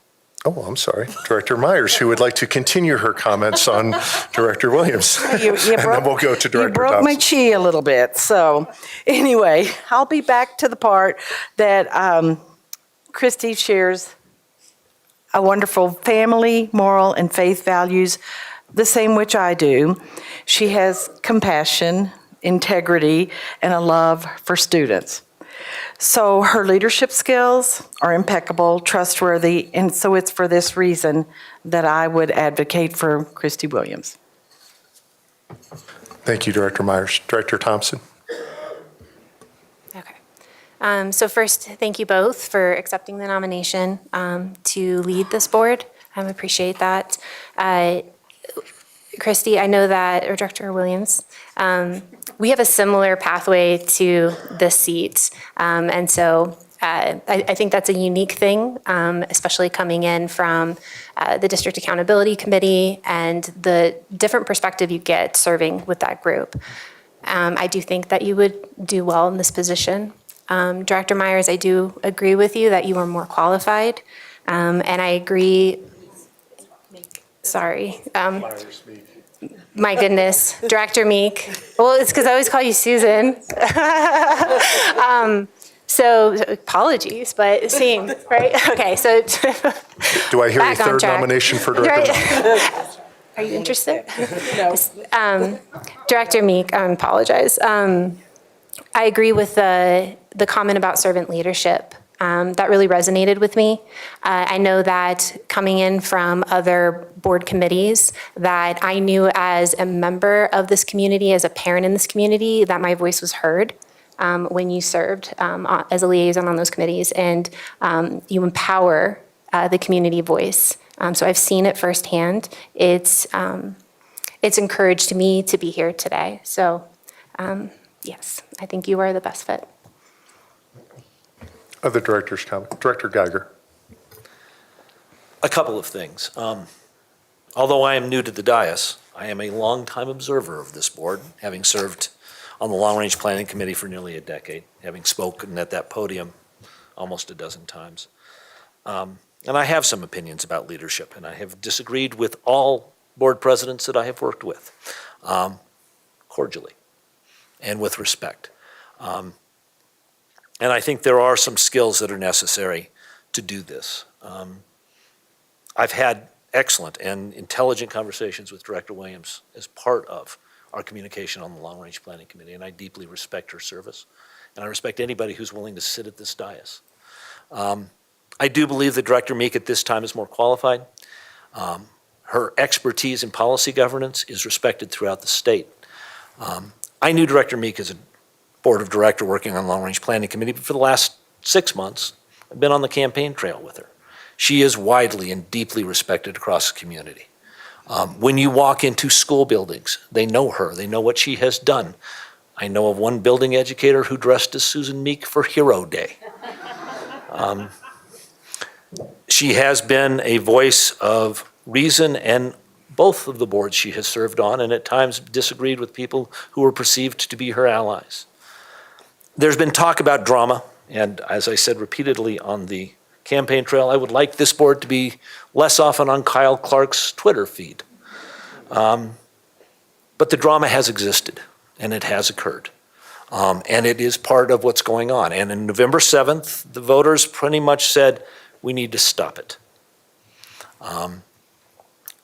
Oh, I'm sorry. Director Myers, who would like to continue her comments on Director Williams. You And then we'll go to Director You broke my Thompson. chi a little bit. So anyway, I'll be back to the part that Christy shares a wonderful family, moral, and faith values, the same which I do. She has compassion, integrity, and a love for students. So her leadership skills are impeccable, trustworthy, and so it's for this reason that I would advocate for Christy Williams. Thank you, Director Myers. Director Thompson. Okay. So first, thank you both for accepting the nomination to lead this board. I appreciate that. Christy, I know that, or Director Williams, we have a similar pathway to this seat. And so I think that's a unique thing, especially coming in from the District Accountability Committee and the different perspective you get serving with that group. I do think that you would do well in this position. Director Myers, I do agree with you that you are more qualified. And I agree, sorry. My goodness, Director Meek. Well, it's because I always call you Susan. So apologies, but same, right? Okay, so. Do I hear a Back on third track. nomination for Director Myers? Are you interested? No. Director Meek, I apologize. I agree with the comment about servant leadership. that really resonated with me. I know that coming in from other board committees, that I knew as a member of this community, as a parent in this community, that my voice was heard when you served as a liaison on those committees, and you empower the community voice. So I've seen it firsthand. It's encouraged me to be here today. So yes, I think you are the best fit. Other directors comment. Director Geiger. A couple of things. Although I am new to the dais, I am a longtime observer of this board, having served on the Long Range Planning Committee for nearly a decade, having spoken at that podium almost a dozen times. And I have some opinions about leadership, and I have disagreed with all board presidents that I have worked with, cordially and with respect. And I think there are some skills that are necessary to do this. I've had excellent and intelligent conversations with Director Williams as part of our communication on the Long Range Planning Committee, and I deeply respect her service. And I respect anybody who's willing to sit at this dais. I do believe that Director Meek at this time is more qualified. Her expertise in policy governance is respected throughout the state. I knew Director Meek as a board of director working on Long Range Planning Committee, but for the last 6 months, I've been on the campaign trail with her. She is widely and deeply respected across the community. When you walk into school buildings, they know her, they know what she has done. I know of one building educator who dressed as Susan Meek for Hero Day. She has been a voice of reason and both of the boards she has served on, and at times disagreed with people who were perceived to be her allies. There's been talk about drama, and as I said repeatedly on the campaign trail, I would like this board to be less often on Kyle Clark's Twitter feed. But the drama has existed, and it has occurred. And it is part of what's going on. And on November 7th, the voters pretty much said, we need to stop it.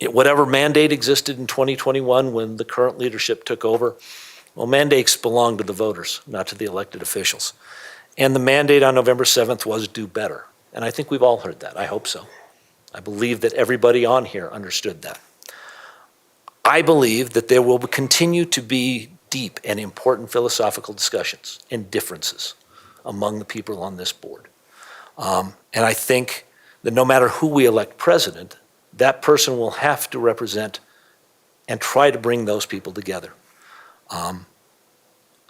Whatever mandate existed in 2021 when the current leadership took over, well, mandates belong to the voters, not to the elected officials. And the mandate on November 7th was do better. And I think we've all heard that. I hope so. I believe that everybody on here understood that. I believe that there will continue to be deep and important philosophical discussions and differences among the people on this board. And I think that no matter who we elect president, that person will have to represent and try to bring those people together.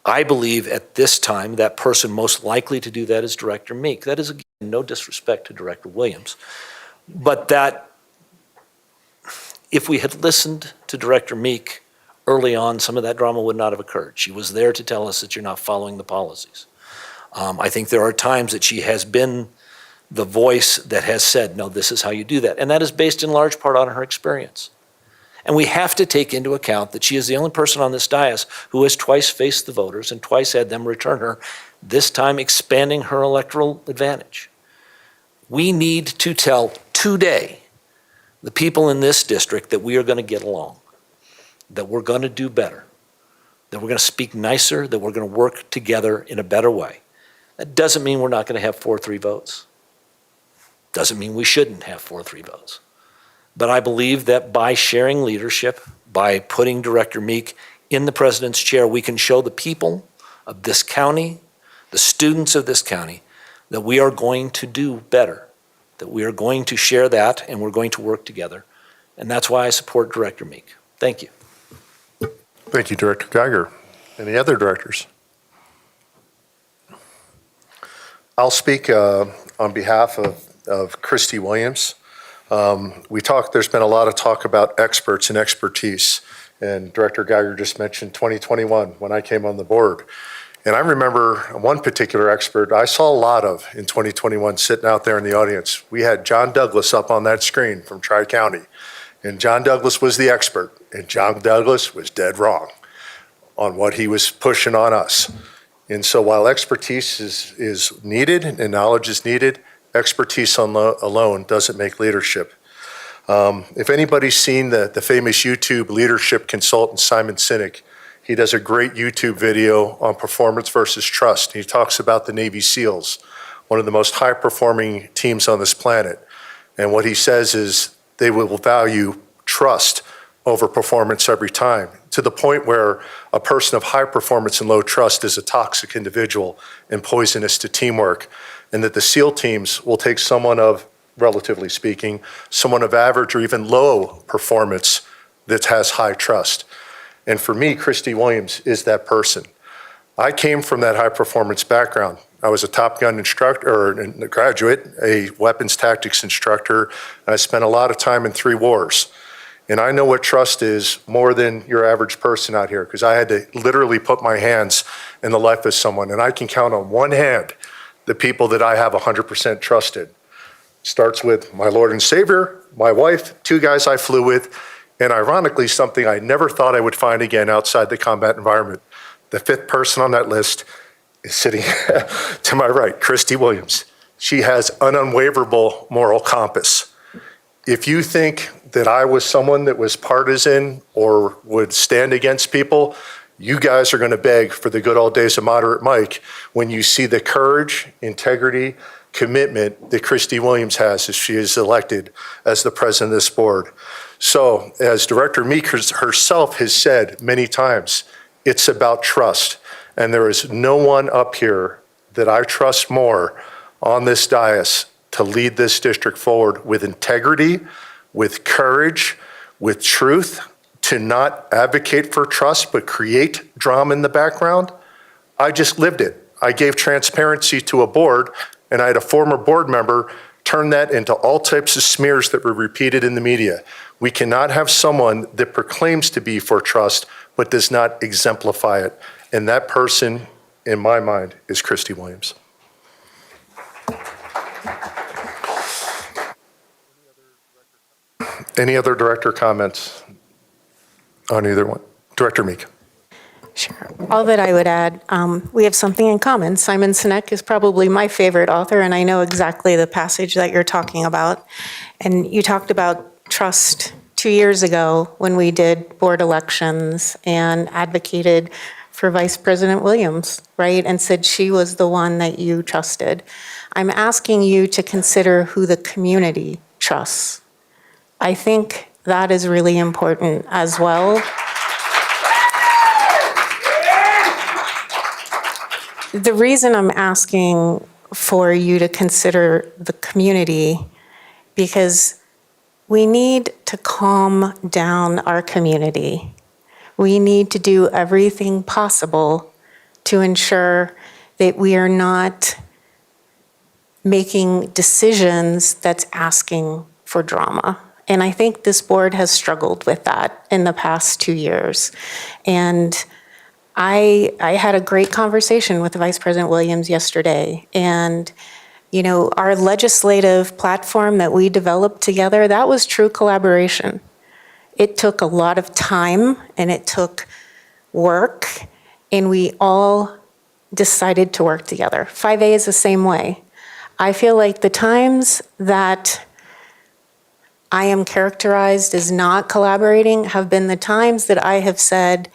I believe at this time that person most likely to do that is Director Meek. That is, again, no disrespect to Director Williams, but that if we had listened to Director Meek early on, some of that drama would not have occurred. She was there to tell us that you're not following the policies. I think there are times that she has been the voice that has said, no, this is how you do that. And that is based in large part on her experience. And we have to take into account that she is the only person on this dais who has twice faced the voters and twice had them return her, this time expanding her electoral advantage. We need to tell today the people in this district that we are going to get along, that we're going to do better, that we're going to speak nicer, that we're going to work together in a better way. That doesn't mean we're not going to have 4-3 votes. Doesn't mean we shouldn't have 4-3 votes. But I believe that by sharing leadership, by putting Director Meek in the president's chair, we can show the people of this county, the students of this county, that we are going to do better, that we are going to share that and we're going to work together. And that's why I support Director Meek. Thank you. Thank you, Director Geiger. Any other directors? I'll speak on behalf of Christy Williams. There's been a lot of talk about experts and expertise, and Director Geiger just mentioned 2021 when I came on the board. And I remember one particular expert I saw a lot of in 2021 sitting out there in the audience. We had John Douglas up on that screen from Tri-County, and John Douglas was the expert, and John Douglas was dead wrong on what he was pushing on us. And so while expertise is needed and knowledge is needed, expertise alone doesn't make leadership. If anybody's seen the famous YouTube leadership consultant, Simon Sinek, he does a great YouTube video on performance versus trust. He talks about the Navy SEALs. one of the most high-performing teams on this planet. And what he says is they will value trust over performance every time, to the point where a person of high performance and low trust is a toxic individual and poisonous to teamwork, and that the SEAL teams will take someone of, relatively speaking, someone of average or even low performance that has high trust. And for me, Christy Williams is that person. I came from that high performance background. I was a Top Gun instructor, or a graduate, a weapons tactics instructor, and I spent a lot of time in 3 wars. And I know what trust is more than your average person out here, because I had to literally put my hands in the life of someone. And I can count on one hand the people that I have 100% trusted. Starts with my Lord and Savior, my wife, 2 guys I flew with, and ironically, something I never thought I would find again outside the combat environment. The 5th person on that list is sitting to my right, Christy Williams. She has an unwaverable moral compass. If you think that I was someone that was partisan or would stand against people, you guys are going to beg for the good old days of Moderate Mike when you see the courage, integrity, commitment that Christy Williams has as she is elected as the president of this board. So, as Director Meek herself has said many times, it's about trust. And there is no one up here that I trust more on this dais to lead this district forward with integrity, with courage, with truth, to not advocate for trust, but create drama in the background. I just lived it. I gave transparency to a board, and I had a former board member turn that into all types of smears that were repeated in the media. We cannot have someone that proclaims to be for trust, but does not exemplify it. And that person, in my mind, is Christy Williams. Any other director comments on either one? Director Meek. Sure. All that I would add, we have something in common. Simon Sinek is probably my favorite author, and I know exactly the passage that you're talking about. And you talked about trust 2 years ago when we did board elections and advocated for Vice President Williams, right? And said she was the one that you trusted. I'm asking you to consider who the community trusts. I think that is really important as well. The reason I'm asking for you to consider the community, because we need to calm down our community. We need to do everything possible to ensure that we are not making decisions that's asking for drama. And I think this board has struggled with that in the past 2 years. And I had a great conversation with Vice President Williams yesterday. And, you know, our legislative platform that we developed together, that was true collaboration. It took a lot of time and it took work, and we all decided to work together. 5A is the same way. I feel like the times that I am characterized as not collaborating have been the times that I have said,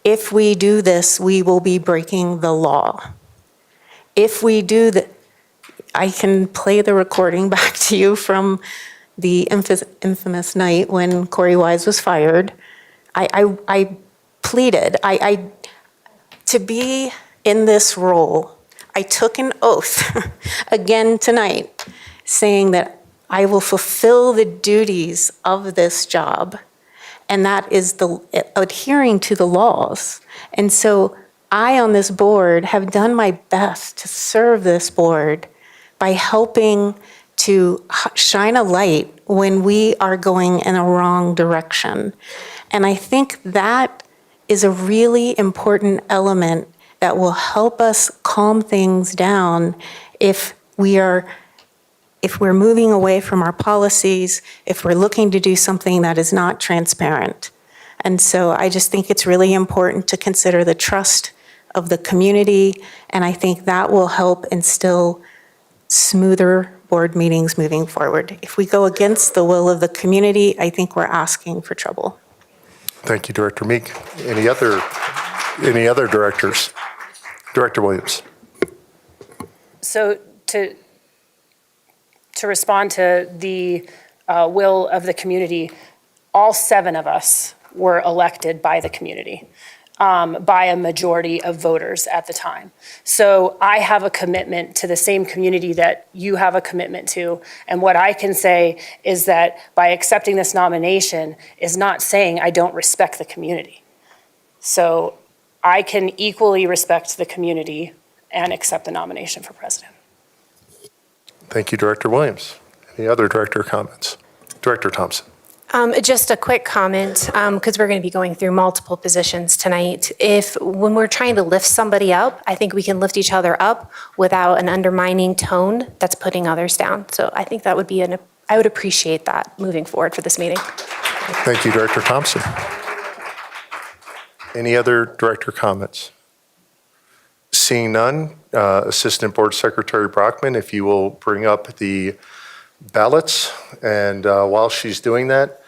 if we do this, we will be breaking the law. If we do that, I can play the recording back to you from the infamous night when Corey Wise was fired. I pleaded, to be in this role, I took an oath again tonight, saying that I will fulfill the duties of this job, and that is adhering to the laws. And so I, on this board, have done my best to serve this board by helping to shine a light when we are going in a wrong direction. And I think that is a really important element that will help us calm things down if we're moving away from our policies, if we're looking to do something that is not transparent. And so I just think it's really important to consider the trust of the community, and I think that will help instill smoother board meetings moving forward. If we go against the will of the community, I think we're asking for trouble. Thank you, Director Meek. Any other directors? Director Williams. So to respond to the will of the community, all 7 of us were elected by the community, by a majority of voters at the time. So I have a commitment to the same community that you have a commitment to. And what I can say is that by accepting this nomination is not saying I don't respect the community. So I can equally respect the community and accept the nomination for president. Thank you, Director Williams. Any other director comments? Director Thompson. Just a quick comment, because we're going to be going through multiple positions tonight. When we're trying to lift somebody up, I think we can lift each other up without an undermining tone that's putting others down. So I think that would be I would appreciate that moving forward for this meeting. Thank you, Director Thompson. Any other director comments? Seeing none, Assistant Board Secretary Brockman, if you will bring up the ballots. And while she's doing that,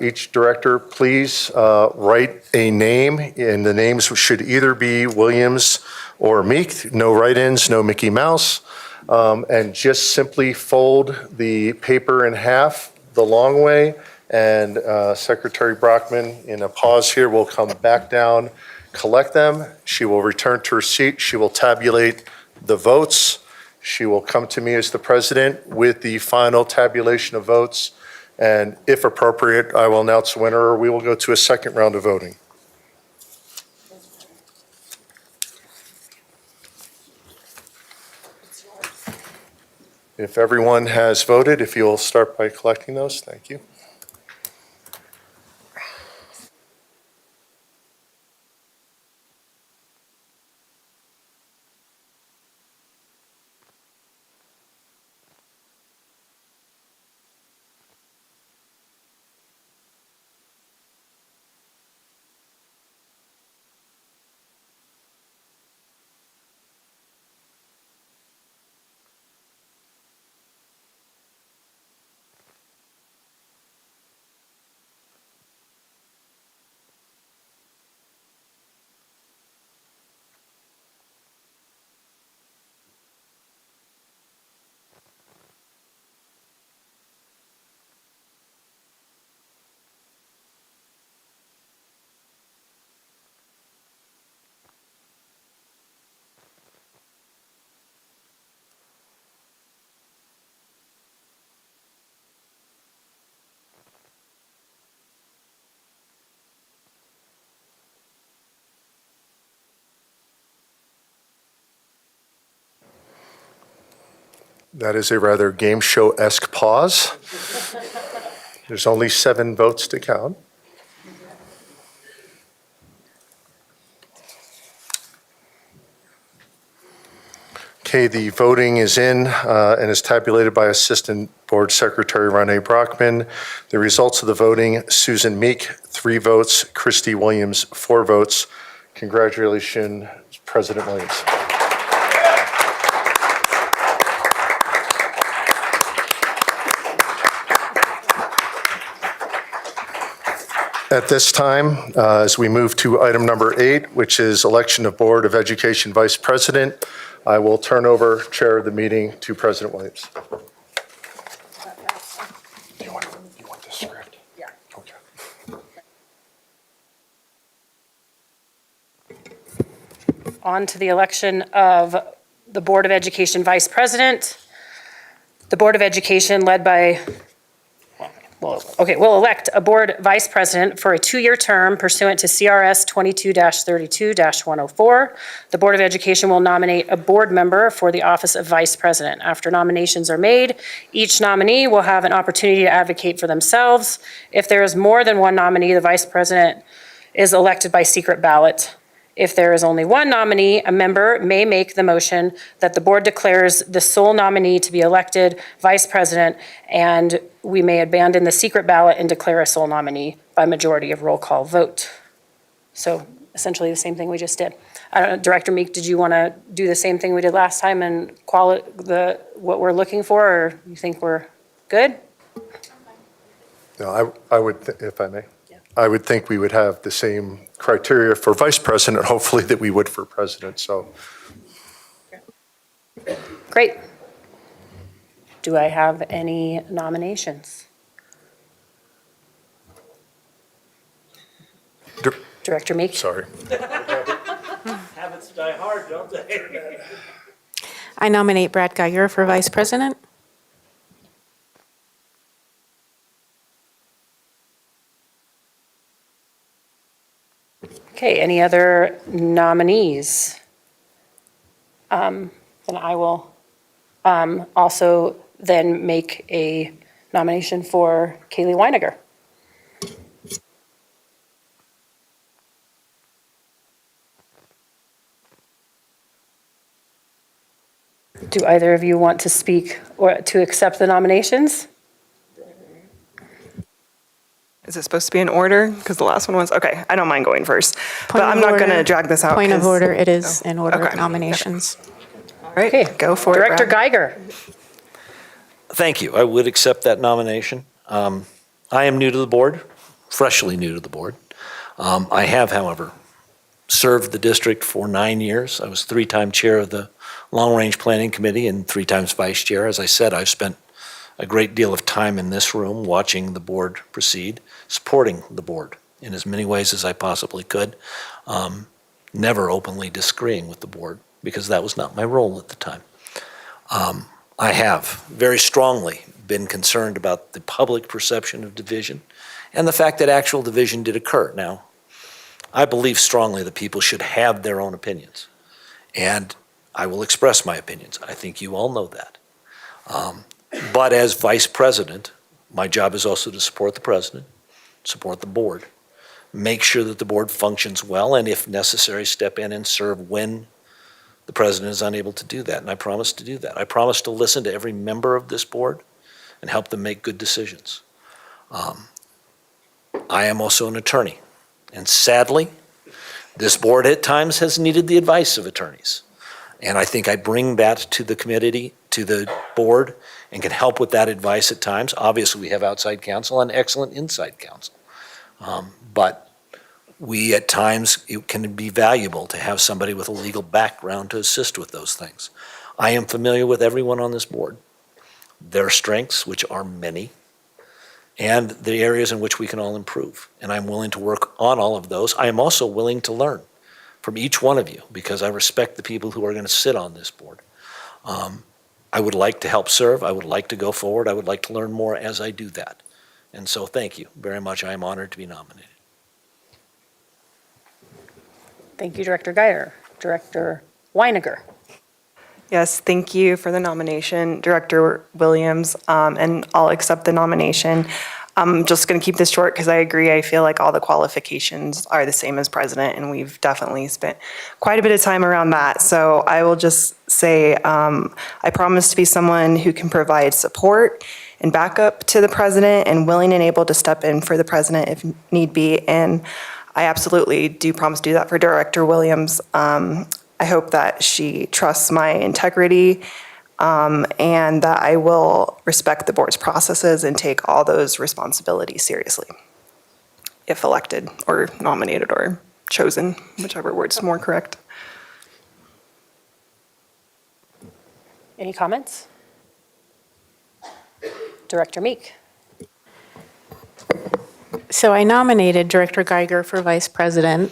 each director, please write a name, and the names should either be Williams or Meek. No write-ins, no Mickey Mouse. And just simply fold the paper in half the long way. And Secretary Brockman, in a pause here, will come back down, collect them. She will return to her seat. She will tabulate the votes. She will come to me as the president with the final tabulation of votes. And if appropriate, I will announce the winner, or we will go to a second round of voting. If everyone has voted, if you'll start by collecting those, thank you. That is a rather game show-esque pause. There's only 7 votes to count. Okay, the voting is in and is tabulated by Assistant Board Secretary Renee Brockman. The results of the voting: Susan Meek, 3 votes; Christy Williams, 4 votes. Congratulations, President Williams. At this time, as we move to item number 8, which is election of Board of Education Vice President, I will turn over chair of the meeting to President Williams. Do you want this script? Yeah. Okay. On to the election of the Board of Education Vice President. The Board of Education, led by we'll elect a board vice president for a 2-year term pursuant to CRS 22-32-104. The Board of Education will nominate a board member for the office of vice president. After nominations are made, each nominee will have an opportunity to advocate for themselves. If there is more than one nominee, the vice president is elected by secret ballot. If there is only one nominee, a member may make the motion that the board declares the sole nominee to be elected vice president, and we may abandon the secret ballot and declare a sole nominee by majority of roll call vote. So essentially the same thing we just did. I don't know, Director Meek, did you want to do the same thing we did last time and what we're looking for, or you think we're good? No, I would, if I may. I would think we would have the same criteria for vice president, hopefully, that we would for president, so. Great. Do I have any nominations? Director Meek? Sorry. Habits die hard, don't they? I nominate Brad Geiger for Vice President. Okay, any other nominees? Then I will also then make a nomination for Kaylee Weiniger. Do either of you want to speak or to accept the nominations? Is it supposed to be in order? Because the last one was, okay, I don't mind going first. But Point I'm of not going to order. drag this out. Point of 'cause- order, it is Oh, in order okay. of nominations. All right, Okay, go for it, Director Brad. Geiger. Thank you. I would accept that nomination. I am new to the board, freshly new to the board. I have, however, served the district for 9 years. I was 3-time chair of the Long Range Planning Committee and 3 times vice chair. As I said, I've spent a great deal of time in this room watching the board proceed, supporting the board in as many ways as I possibly could, never openly disagreeing with the board because that was not my role at the time. I have very strongly been concerned about the public perception of division and the fact that actual division did occur. Now, I believe strongly that people should have their own opinions, and I will express my opinions. I think you all know that. But as vice president, my job is also to support the president, support the board, make sure that the board functions well, and if necessary, step in and serve when the president is unable to do that, and I promise to do that. I promise to listen to every member of this board and help them make good decisions. I am also an attorney, and sadly, this board at times has needed the advice of attorneys. And I think I bring that to the committee, to the board, and can help with that advice at times. Obviously, we have outside counsel and excellent inside counsel. But we, at times, it can be valuable to have somebody with a legal background to assist with those things. I am familiar with everyone on this board, their strengths, which are many, and the areas in which we can all improve. And I'm willing to work on all of those. I am also willing to learn from each one of you because I respect the people who are going to sit on this board. I would like to help serve. I would like to go forward. I would like to learn more as I do that. And so thank you very much. I am honored to be nominated. Thank you, Director Geiger. Director Weiniger. Yes, thank you for the nomination, Director Williams, and I'll accept the nomination. I'm just going to keep this short because I agree. I feel like all the qualifications are the same as president, and we've definitely spent quite a bit of time around that. So I will just say I promise to be someone who can provide support and backup to the president and willing and able to step in for the president if need be. And I absolutely do promise to do that for Director Williams. I hope that she trusts my integrity and that I will respect the board's processes and take all those responsibilities seriously, if elected or nominated or chosen, whichever word's more correct. Any comments? Director Meek. So I nominated Director Geiger for Vice President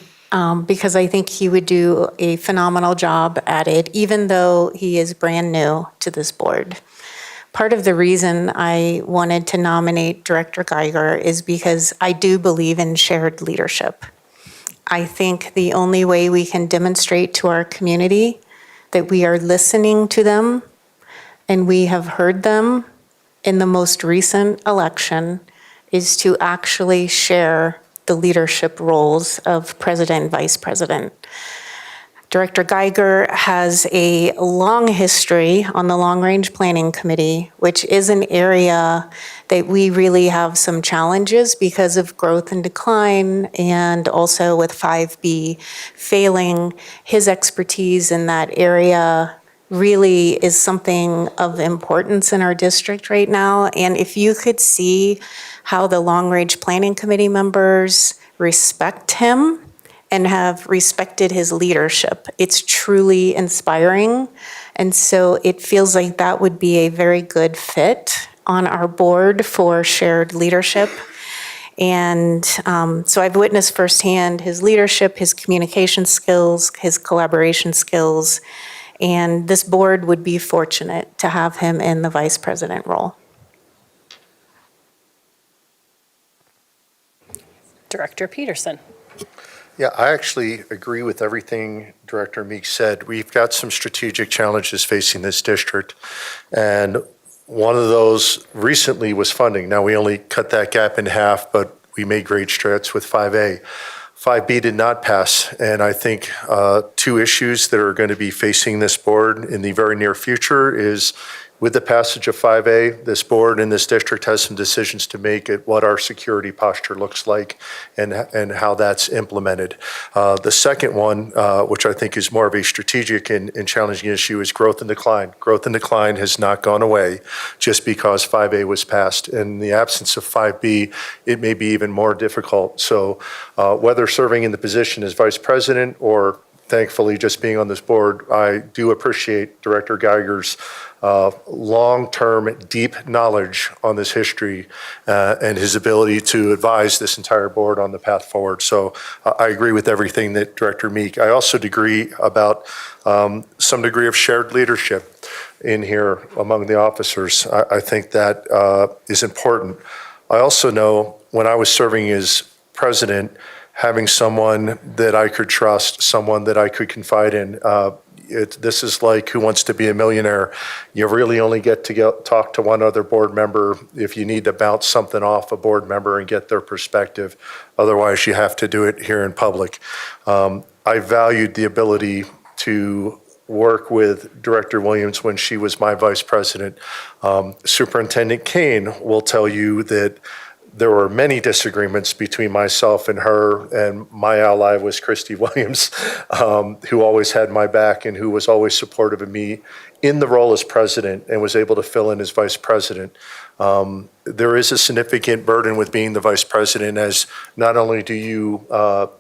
because I think he would do a phenomenal job at it, even though he is brand new to this board. Part of the reason I wanted to nominate Director Geiger is because I do believe in shared leadership. I think the only way we can demonstrate to our community that we are listening to them and we have heard them in the most recent election is to actually share the leadership roles of president and vice president. Director Geiger has a long history on the Long Range Planning Committee, which is an area that we really have some challenges because of growth and decline, and also with 5B failing. His expertise in that area really is something of importance in our district right now. And if you could see how the Long Range Planning Committee members respect him and have respected his leadership, it's truly inspiring. And so it feels like that would be a very good fit on our board for shared leadership. And so I've witnessed firsthand his leadership, his communication skills, his collaboration skills, and this board would be fortunate to have him in the vice president role. Director Peterson. Yeah, I actually agree with everything Director Meek said. We've got some strategic challenges facing this district, and one of those recently was funding. Now, we only cut that gap in half, but we made great strides with 5A. 5B did not pass, and I think two issues that are going to be facing this board in the very near future is with the passage of 5A, this board and this district has some decisions to make at what our security posture looks like and how that's implemented. The second one, which I think is more of a strategic and challenging issue, is growth and decline. Growth and decline has not gone away just because 5A was passed. In the absence of 5B, it may be even more difficult. So whether serving in the position as vice president or thankfully just being on this board, I do appreciate Director Geiger's long-term, deep knowledge on this history and his ability to advise this entire board on the path forward. So I agree with everything that Director Meek. I also agree about some degree of shared leadership in here among the officers. I think that is important. I also know when I was serving as president, having someone that I could trust, someone that I could confide in. This is like Who Wants to Be a Millionaire. You really only get to talk to one other board member if you need to bounce something off a board member and get their perspective. Otherwise, you have to do it here in public. I valued the ability to work with Director Williams when she was my vice president. Superintendent Kane will tell you that there were many disagreements between myself and her, and my ally was Christy Williams, who always had my back and who was always supportive of me in the role as president and was able to fill in as vice president. There is a significant burden with being the vice president, as not only do you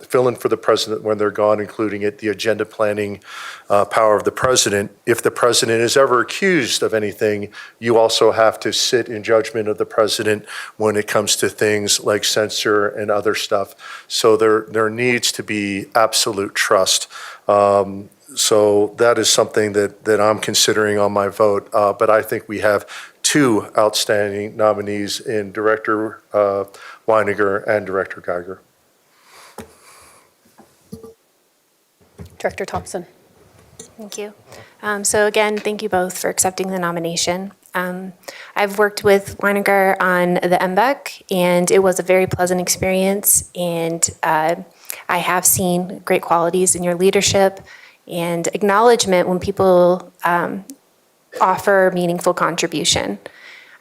fill in for the president when they're gone, including the agenda planning power of the president. If the president is ever accused of anything, you also have to sit in judgment of the president when it comes to things like censure and other stuff. So there needs to be absolute trust. So that is something that I'm considering on my vote. But I think we have two outstanding nominees in Director Weininger and Director Geiger. Director Thompson. Thank you. So again, thank you both for accepting the nomination. I've worked with Weininger on the MBEC, and it was a very pleasant experience. And I have seen great qualities in your leadership and acknowledgement when people offer meaningful contribution.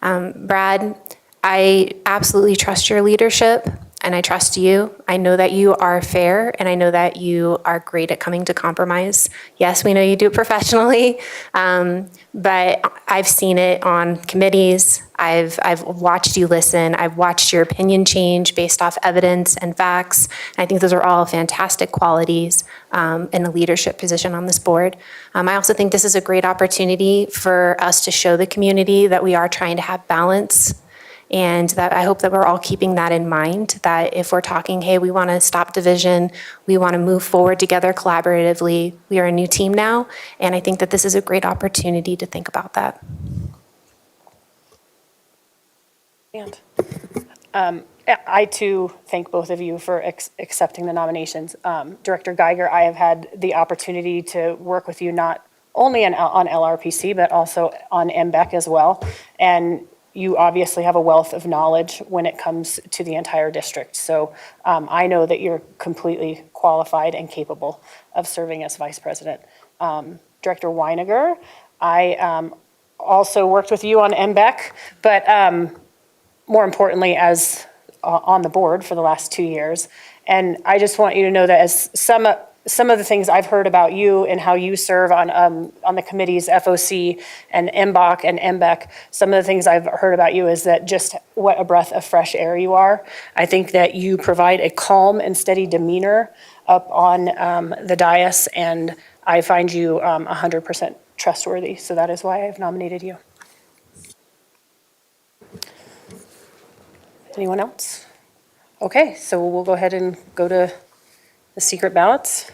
Brad, I absolutely trust your leadership, and I trust you. I know that you are fair, and I know that you are great at coming to compromise. Yes, we know you do it professionally, but I've seen it on committees. I've watched you listen. I've watched your opinion change based off evidence and facts. And I think those are all fantastic qualities in a leadership position on this board. I also think this is a great opportunity for us to show the community that we are trying to have balance, and that I hope that we're all keeping that in mind, that if we're talking, hey, we want to stop division, we want to move forward together collaboratively, we are a new team now, and I think that this is a great opportunity to think about that. And I too thank both of you for accepting the nominations. Director Geiger, I have had the opportunity to work with you not only on LRPC, but also on MBEC as well. And you obviously have a wealth of knowledge when it comes to the entire district. So I know that you're completely qualified and capable of serving as vice president. Director Weininger, I also worked with you on MBEC, but more importantly, as on the board for the last 2 years. And I just want you to know that as some of the things I've heard about you and how you serve on the committees, FOC and MBOC and MBEC, some of the things I've heard about you is that just what a breath of fresh air you are. I think that you provide a calm and steady demeanor up on the dais, and I find you 100% trustworthy, so that is why I've nominated you. Anyone else? Okay, so we'll go ahead and go to the secret ballots.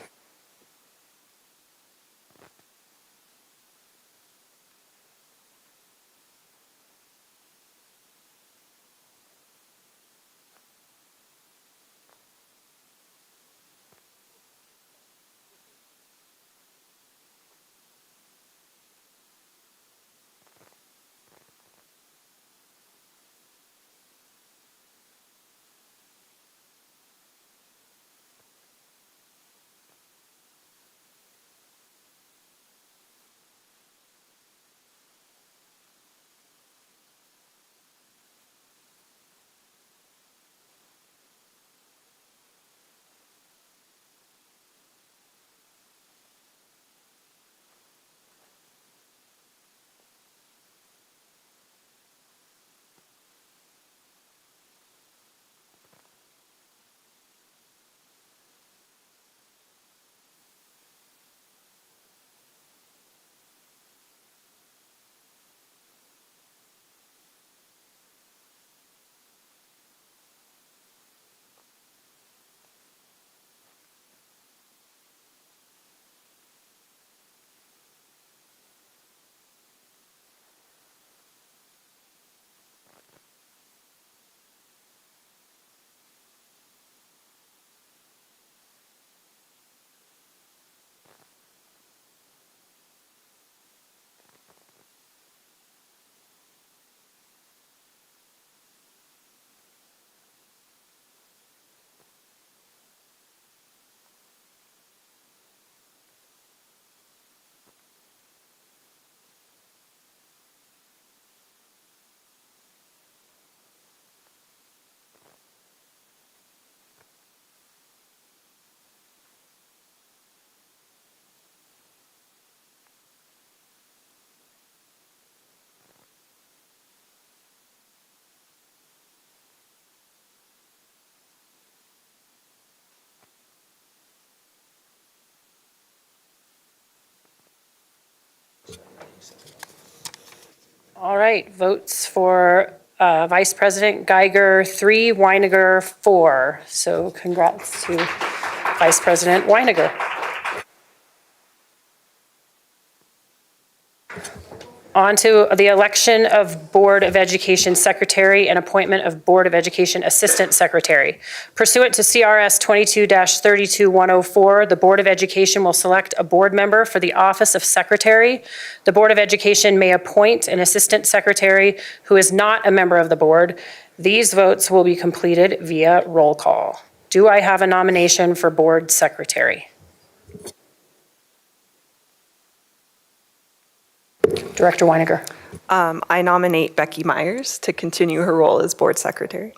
All right, votes for Vice President Geiger, 3, Weiniger, 4. So congrats to Vice President Weiniger. On to the election of Board of Education Secretary and appointment of Board of Education Assistant Secretary. Pursuant to CRS 22-32104, the Board of Education will select a board member for the office of Secretary. The Board of Education may appoint an Assistant Secretary who is not a member of the board. These votes will be completed via roll call. Do I have a nomination for Board Secretary? Director Weiniger. I nominate Becky Myers to continue her role as board secretary.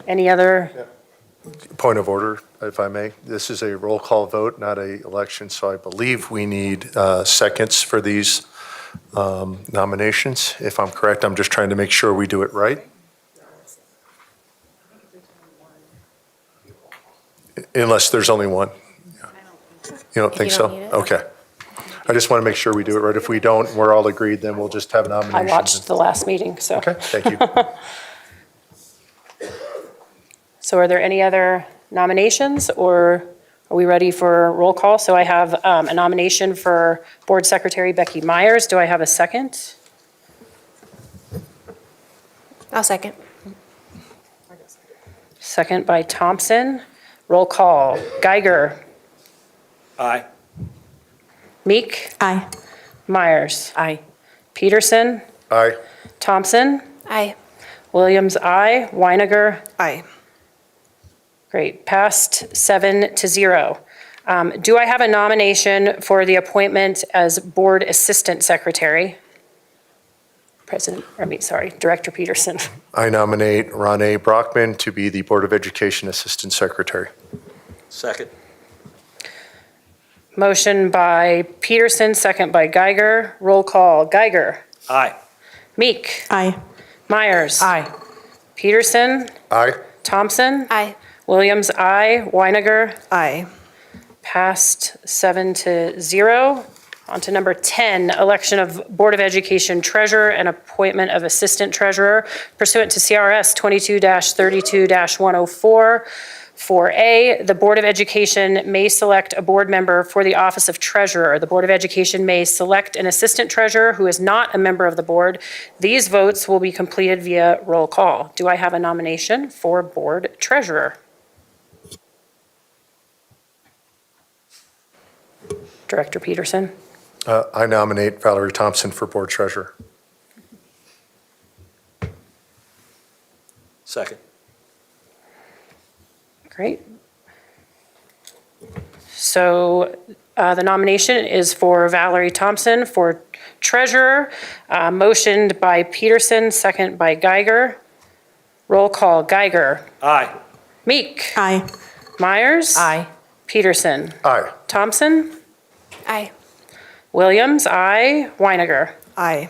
Any other? Point of order, if I may. This is a roll call vote, not a election, so I believe we need seconds for these nominations. If I'm correct, I'm just trying to make sure we do it right. Unless there's only one. You don't think you so? don't need it. Okay. I just want to make sure we do it right. If we don't, we're all agreed, then we'll just have I nominations. watched the last meeting, so. Okay, thank you. So are there any other nominations, or are we ready for roll call? So I have a nomination for Board Secretary Becky Myers. Do I have a second? I'll second. Second by Thompson. Roll call. Geiger. Aye. Meek. Aye. Myers. Aye. Peterson. Aye. Thompson. Aye. Williams, aye. Weiniger. Aye. Great. Passed 7-0. Do I have a nomination for the appointment as Board Assistant Secretary? Director Peterson. I nominate Ronnie Brockman to be the Board of Education Assistant Secretary. Second. Motion by Peterson, second by Geiger. Roll call. Geiger. Aye. Meek. Aye. Myers. Aye. Peterson. Aye. Thompson? Aye. Williams, aye. Weiniger? Aye. Passed 7-0. On to number 10, election of Board of Education Treasurer and appointment of Assistant Treasurer pursuant to CRS 22-32-104. 4A, the Board of Education may select a board member for the office of treasurer. The Board of Education may select an assistant treasurer who is not a member of the board. These votes will be completed via roll call. Do I have a nomination for board treasurer? Director Peterson. I nominate Valerie Thompson for board treasurer. Second. Great. So the nomination is for Valerie Thompson for treasurer, motioned by Peterson, second by Geiger. Roll call, Geiger. Aye. Meek. Aye. Myers. Aye. Peterson. Aye. Thompson. Aye. Williams, aye. Weiniger. Aye.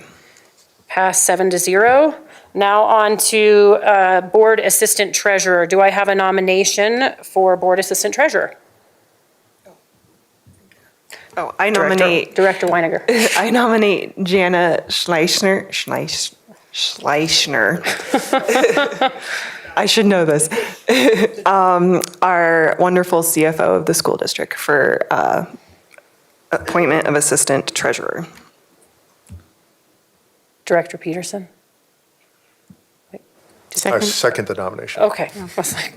Pass 7-0. Now on to board assistant treasurer. Do I have a nomination for board assistant treasurer? Oh, I nominate, Director Weiniger. I nominate Jana Schleichner. I should know this. Our wonderful CFO of the school district for appointment of assistant treasurer. Director Peterson? I Second. second the nomination. Okay. I was like-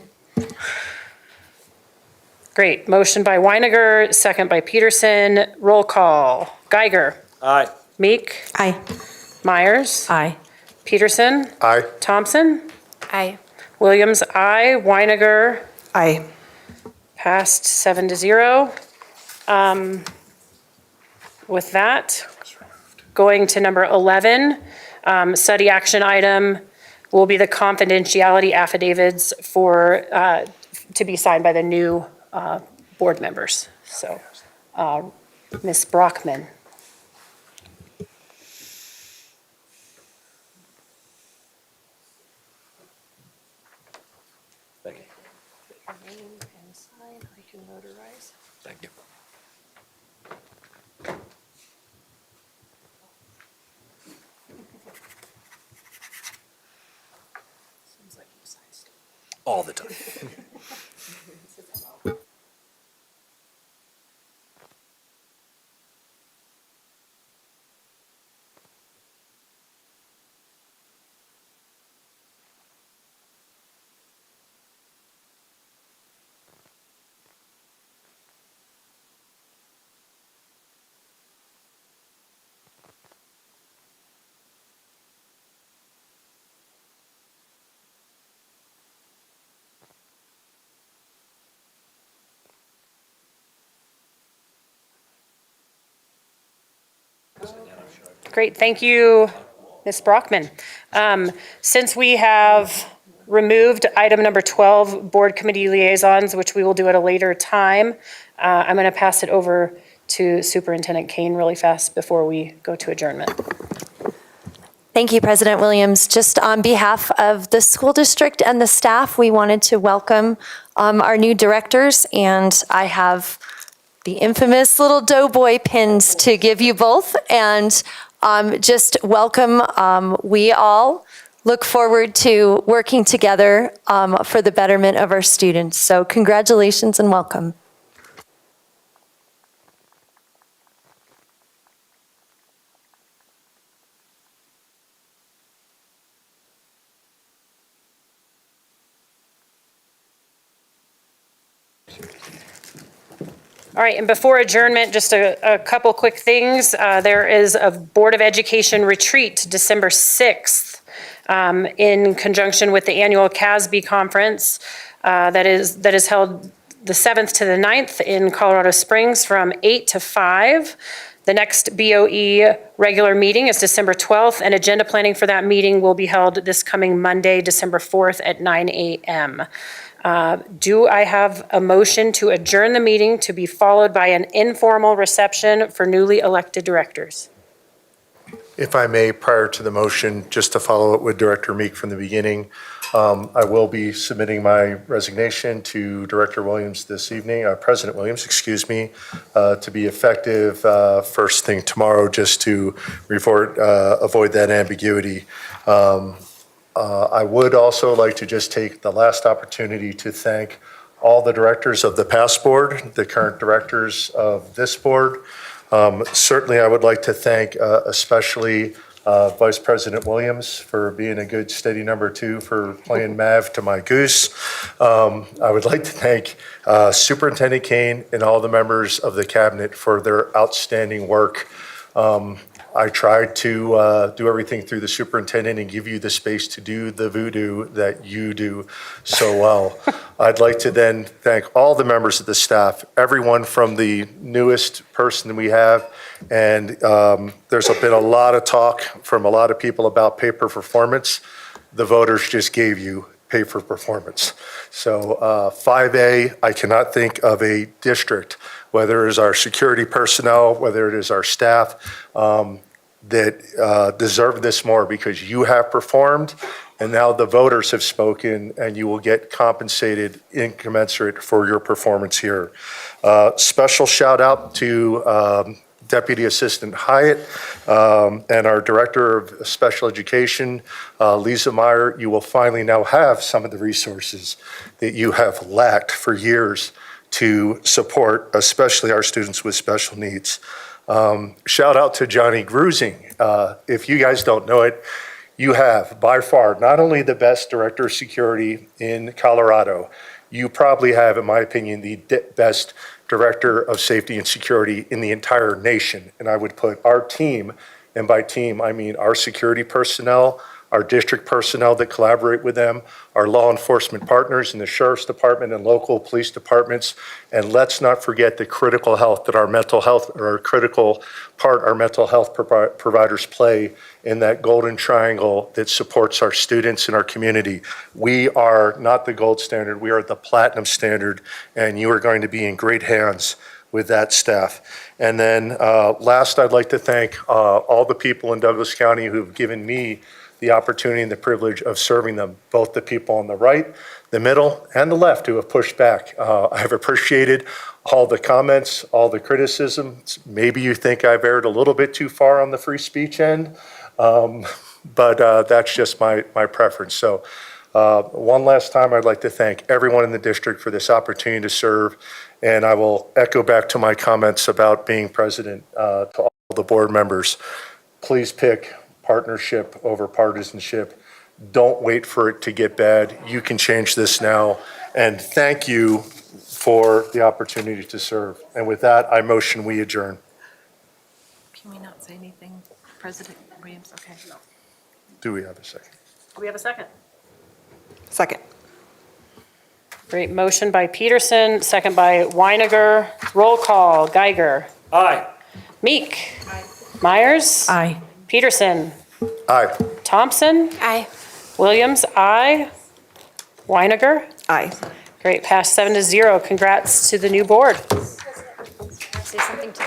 Great. Motion by Weiniger, second by Peterson. Roll call. Geiger. Aye. Meek. Aye. Myers. Aye. Peterson. Aye. Thompson. Aye. Williams, aye. Weiniger. Aye. Passed 7-0. With that, going to number 11, study action item will be the confidentiality affidavits for, to be signed by the new board members. So, Ms. Brockman. Thank you. Your name and sign, I can notarize. Thank you. Seems like you signed stuff. All the time. Great, thank you, Ms. Brockman. Since we have removed item number 12, board committee liaisons, which we will do at a later time, I'm going to pass it over to Superintendent Kane really fast before we go to adjournment. Thank you, President Williams. Just on behalf of the school district and the staff, we wanted to welcome our new directors, and I have the infamous little doughboy pins to give you both, and just welcome. We all look forward to working together for the betterment of our students. So congratulations and welcome. All right, and before adjournment, just a couple quick things. There is a Board of Education retreat December 6th in conjunction with the annual CASB conference that is held the 7th to the 9th in Colorado Springs from 8 to 5. The next BOE regular meeting is December 12th, and agenda planning for that meeting will be held this coming Monday, December 4th at 9 a.m. Do I have a motion to adjourn the meeting to be followed by an informal reception for newly elected directors? If I may, prior to the motion, just to follow it with Director Meek from the beginning, I will be submitting my resignation to Director Williams this evening, President Williams, excuse me, to be effective first thing tomorrow, just to avoid that ambiguity. I would also like to just take the last opportunity to thank all the directors of the past board, the current directors of this board. Certainly, I would like to thank especially Vice President Williams for being a good steady number 2 for playing Mav to my goose. I would like to thank Superintendent Kane and all the members of the cabinet for their outstanding work. I tried to do everything through the superintendent and give you the space to do the voodoo that you do so well. I'd like to then thank all the members of the staff, everyone from the newest person we have. And there's been a lot of talk from a lot of people about pay for performance. The voters just gave you pay for performance. So 5A, I cannot think of a district, whether it is our security personnel, whether it is our staff, that deserve this more, because you have performed and now the voters have spoken and you will get compensated incommensurate for your performance here. Special shout out to Deputy Assistant Hyatt and our Director of Special Education, Lisa Meyer. You will finally now have some of the resources that you have lacked for years to support, especially our students with special needs. Shout out to Johnny Grusing. If you guys don't know it, you have by far not only the best Director of Security in Colorado, you probably have, in my opinion, the best Director of Safety and Security in the entire nation. And I would put our team, and by team, I mean our security personnel, our district personnel that collaborate with them, our law enforcement partners in the Sheriff's Department and local police departments. And let's not forget the critical health that our mental health, or critical part our mental health providers play in that golden triangle that supports our students and our community. We are not the gold standard, we are the platinum standard, and you are going to be in great hands with that staff. And then last, I'd like to thank all the people in Douglas County who've given me the opportunity and the privilege of serving them, both the people on the right, the middle, and the left who have pushed back. I have appreciated all the comments, all the criticisms. Maybe you think I've erred a little bit too far on the free speech end, but that's just my preference. So one last time, I'd like to thank everyone in the district for this opportunity to serve, and I will echo back to my comments about being president to all the board members. Please pick partnership over partisanship. Don't wait for it to get bad. You can change this now. And thank you for the opportunity to serve. And with that, I motion we adjourn. Can we not say anything, President Williams? Okay. Do we have a second? Do we have a second? Second. Great, motion by Peterson, second by Weiniger. Roll call, Geiger. Aye. Meek. Aye. Myers. Aye. Peterson. Aye. Thompson. Aye. Williams, aye. Weiniger. Aye. Great, passed 7-0. Congrats to the new board.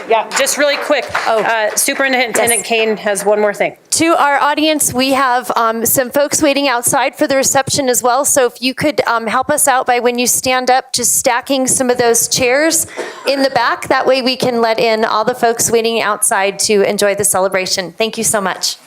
Yeah, just really quick. Superintendent Kane has one more thing. To our audience, we have some folks waiting outside for the reception as well. So if you could help us out by, when you stand up, just stacking some of those chairs in the back. That way we can let in all the folks waiting outside to enjoy the celebration. Thank you so much.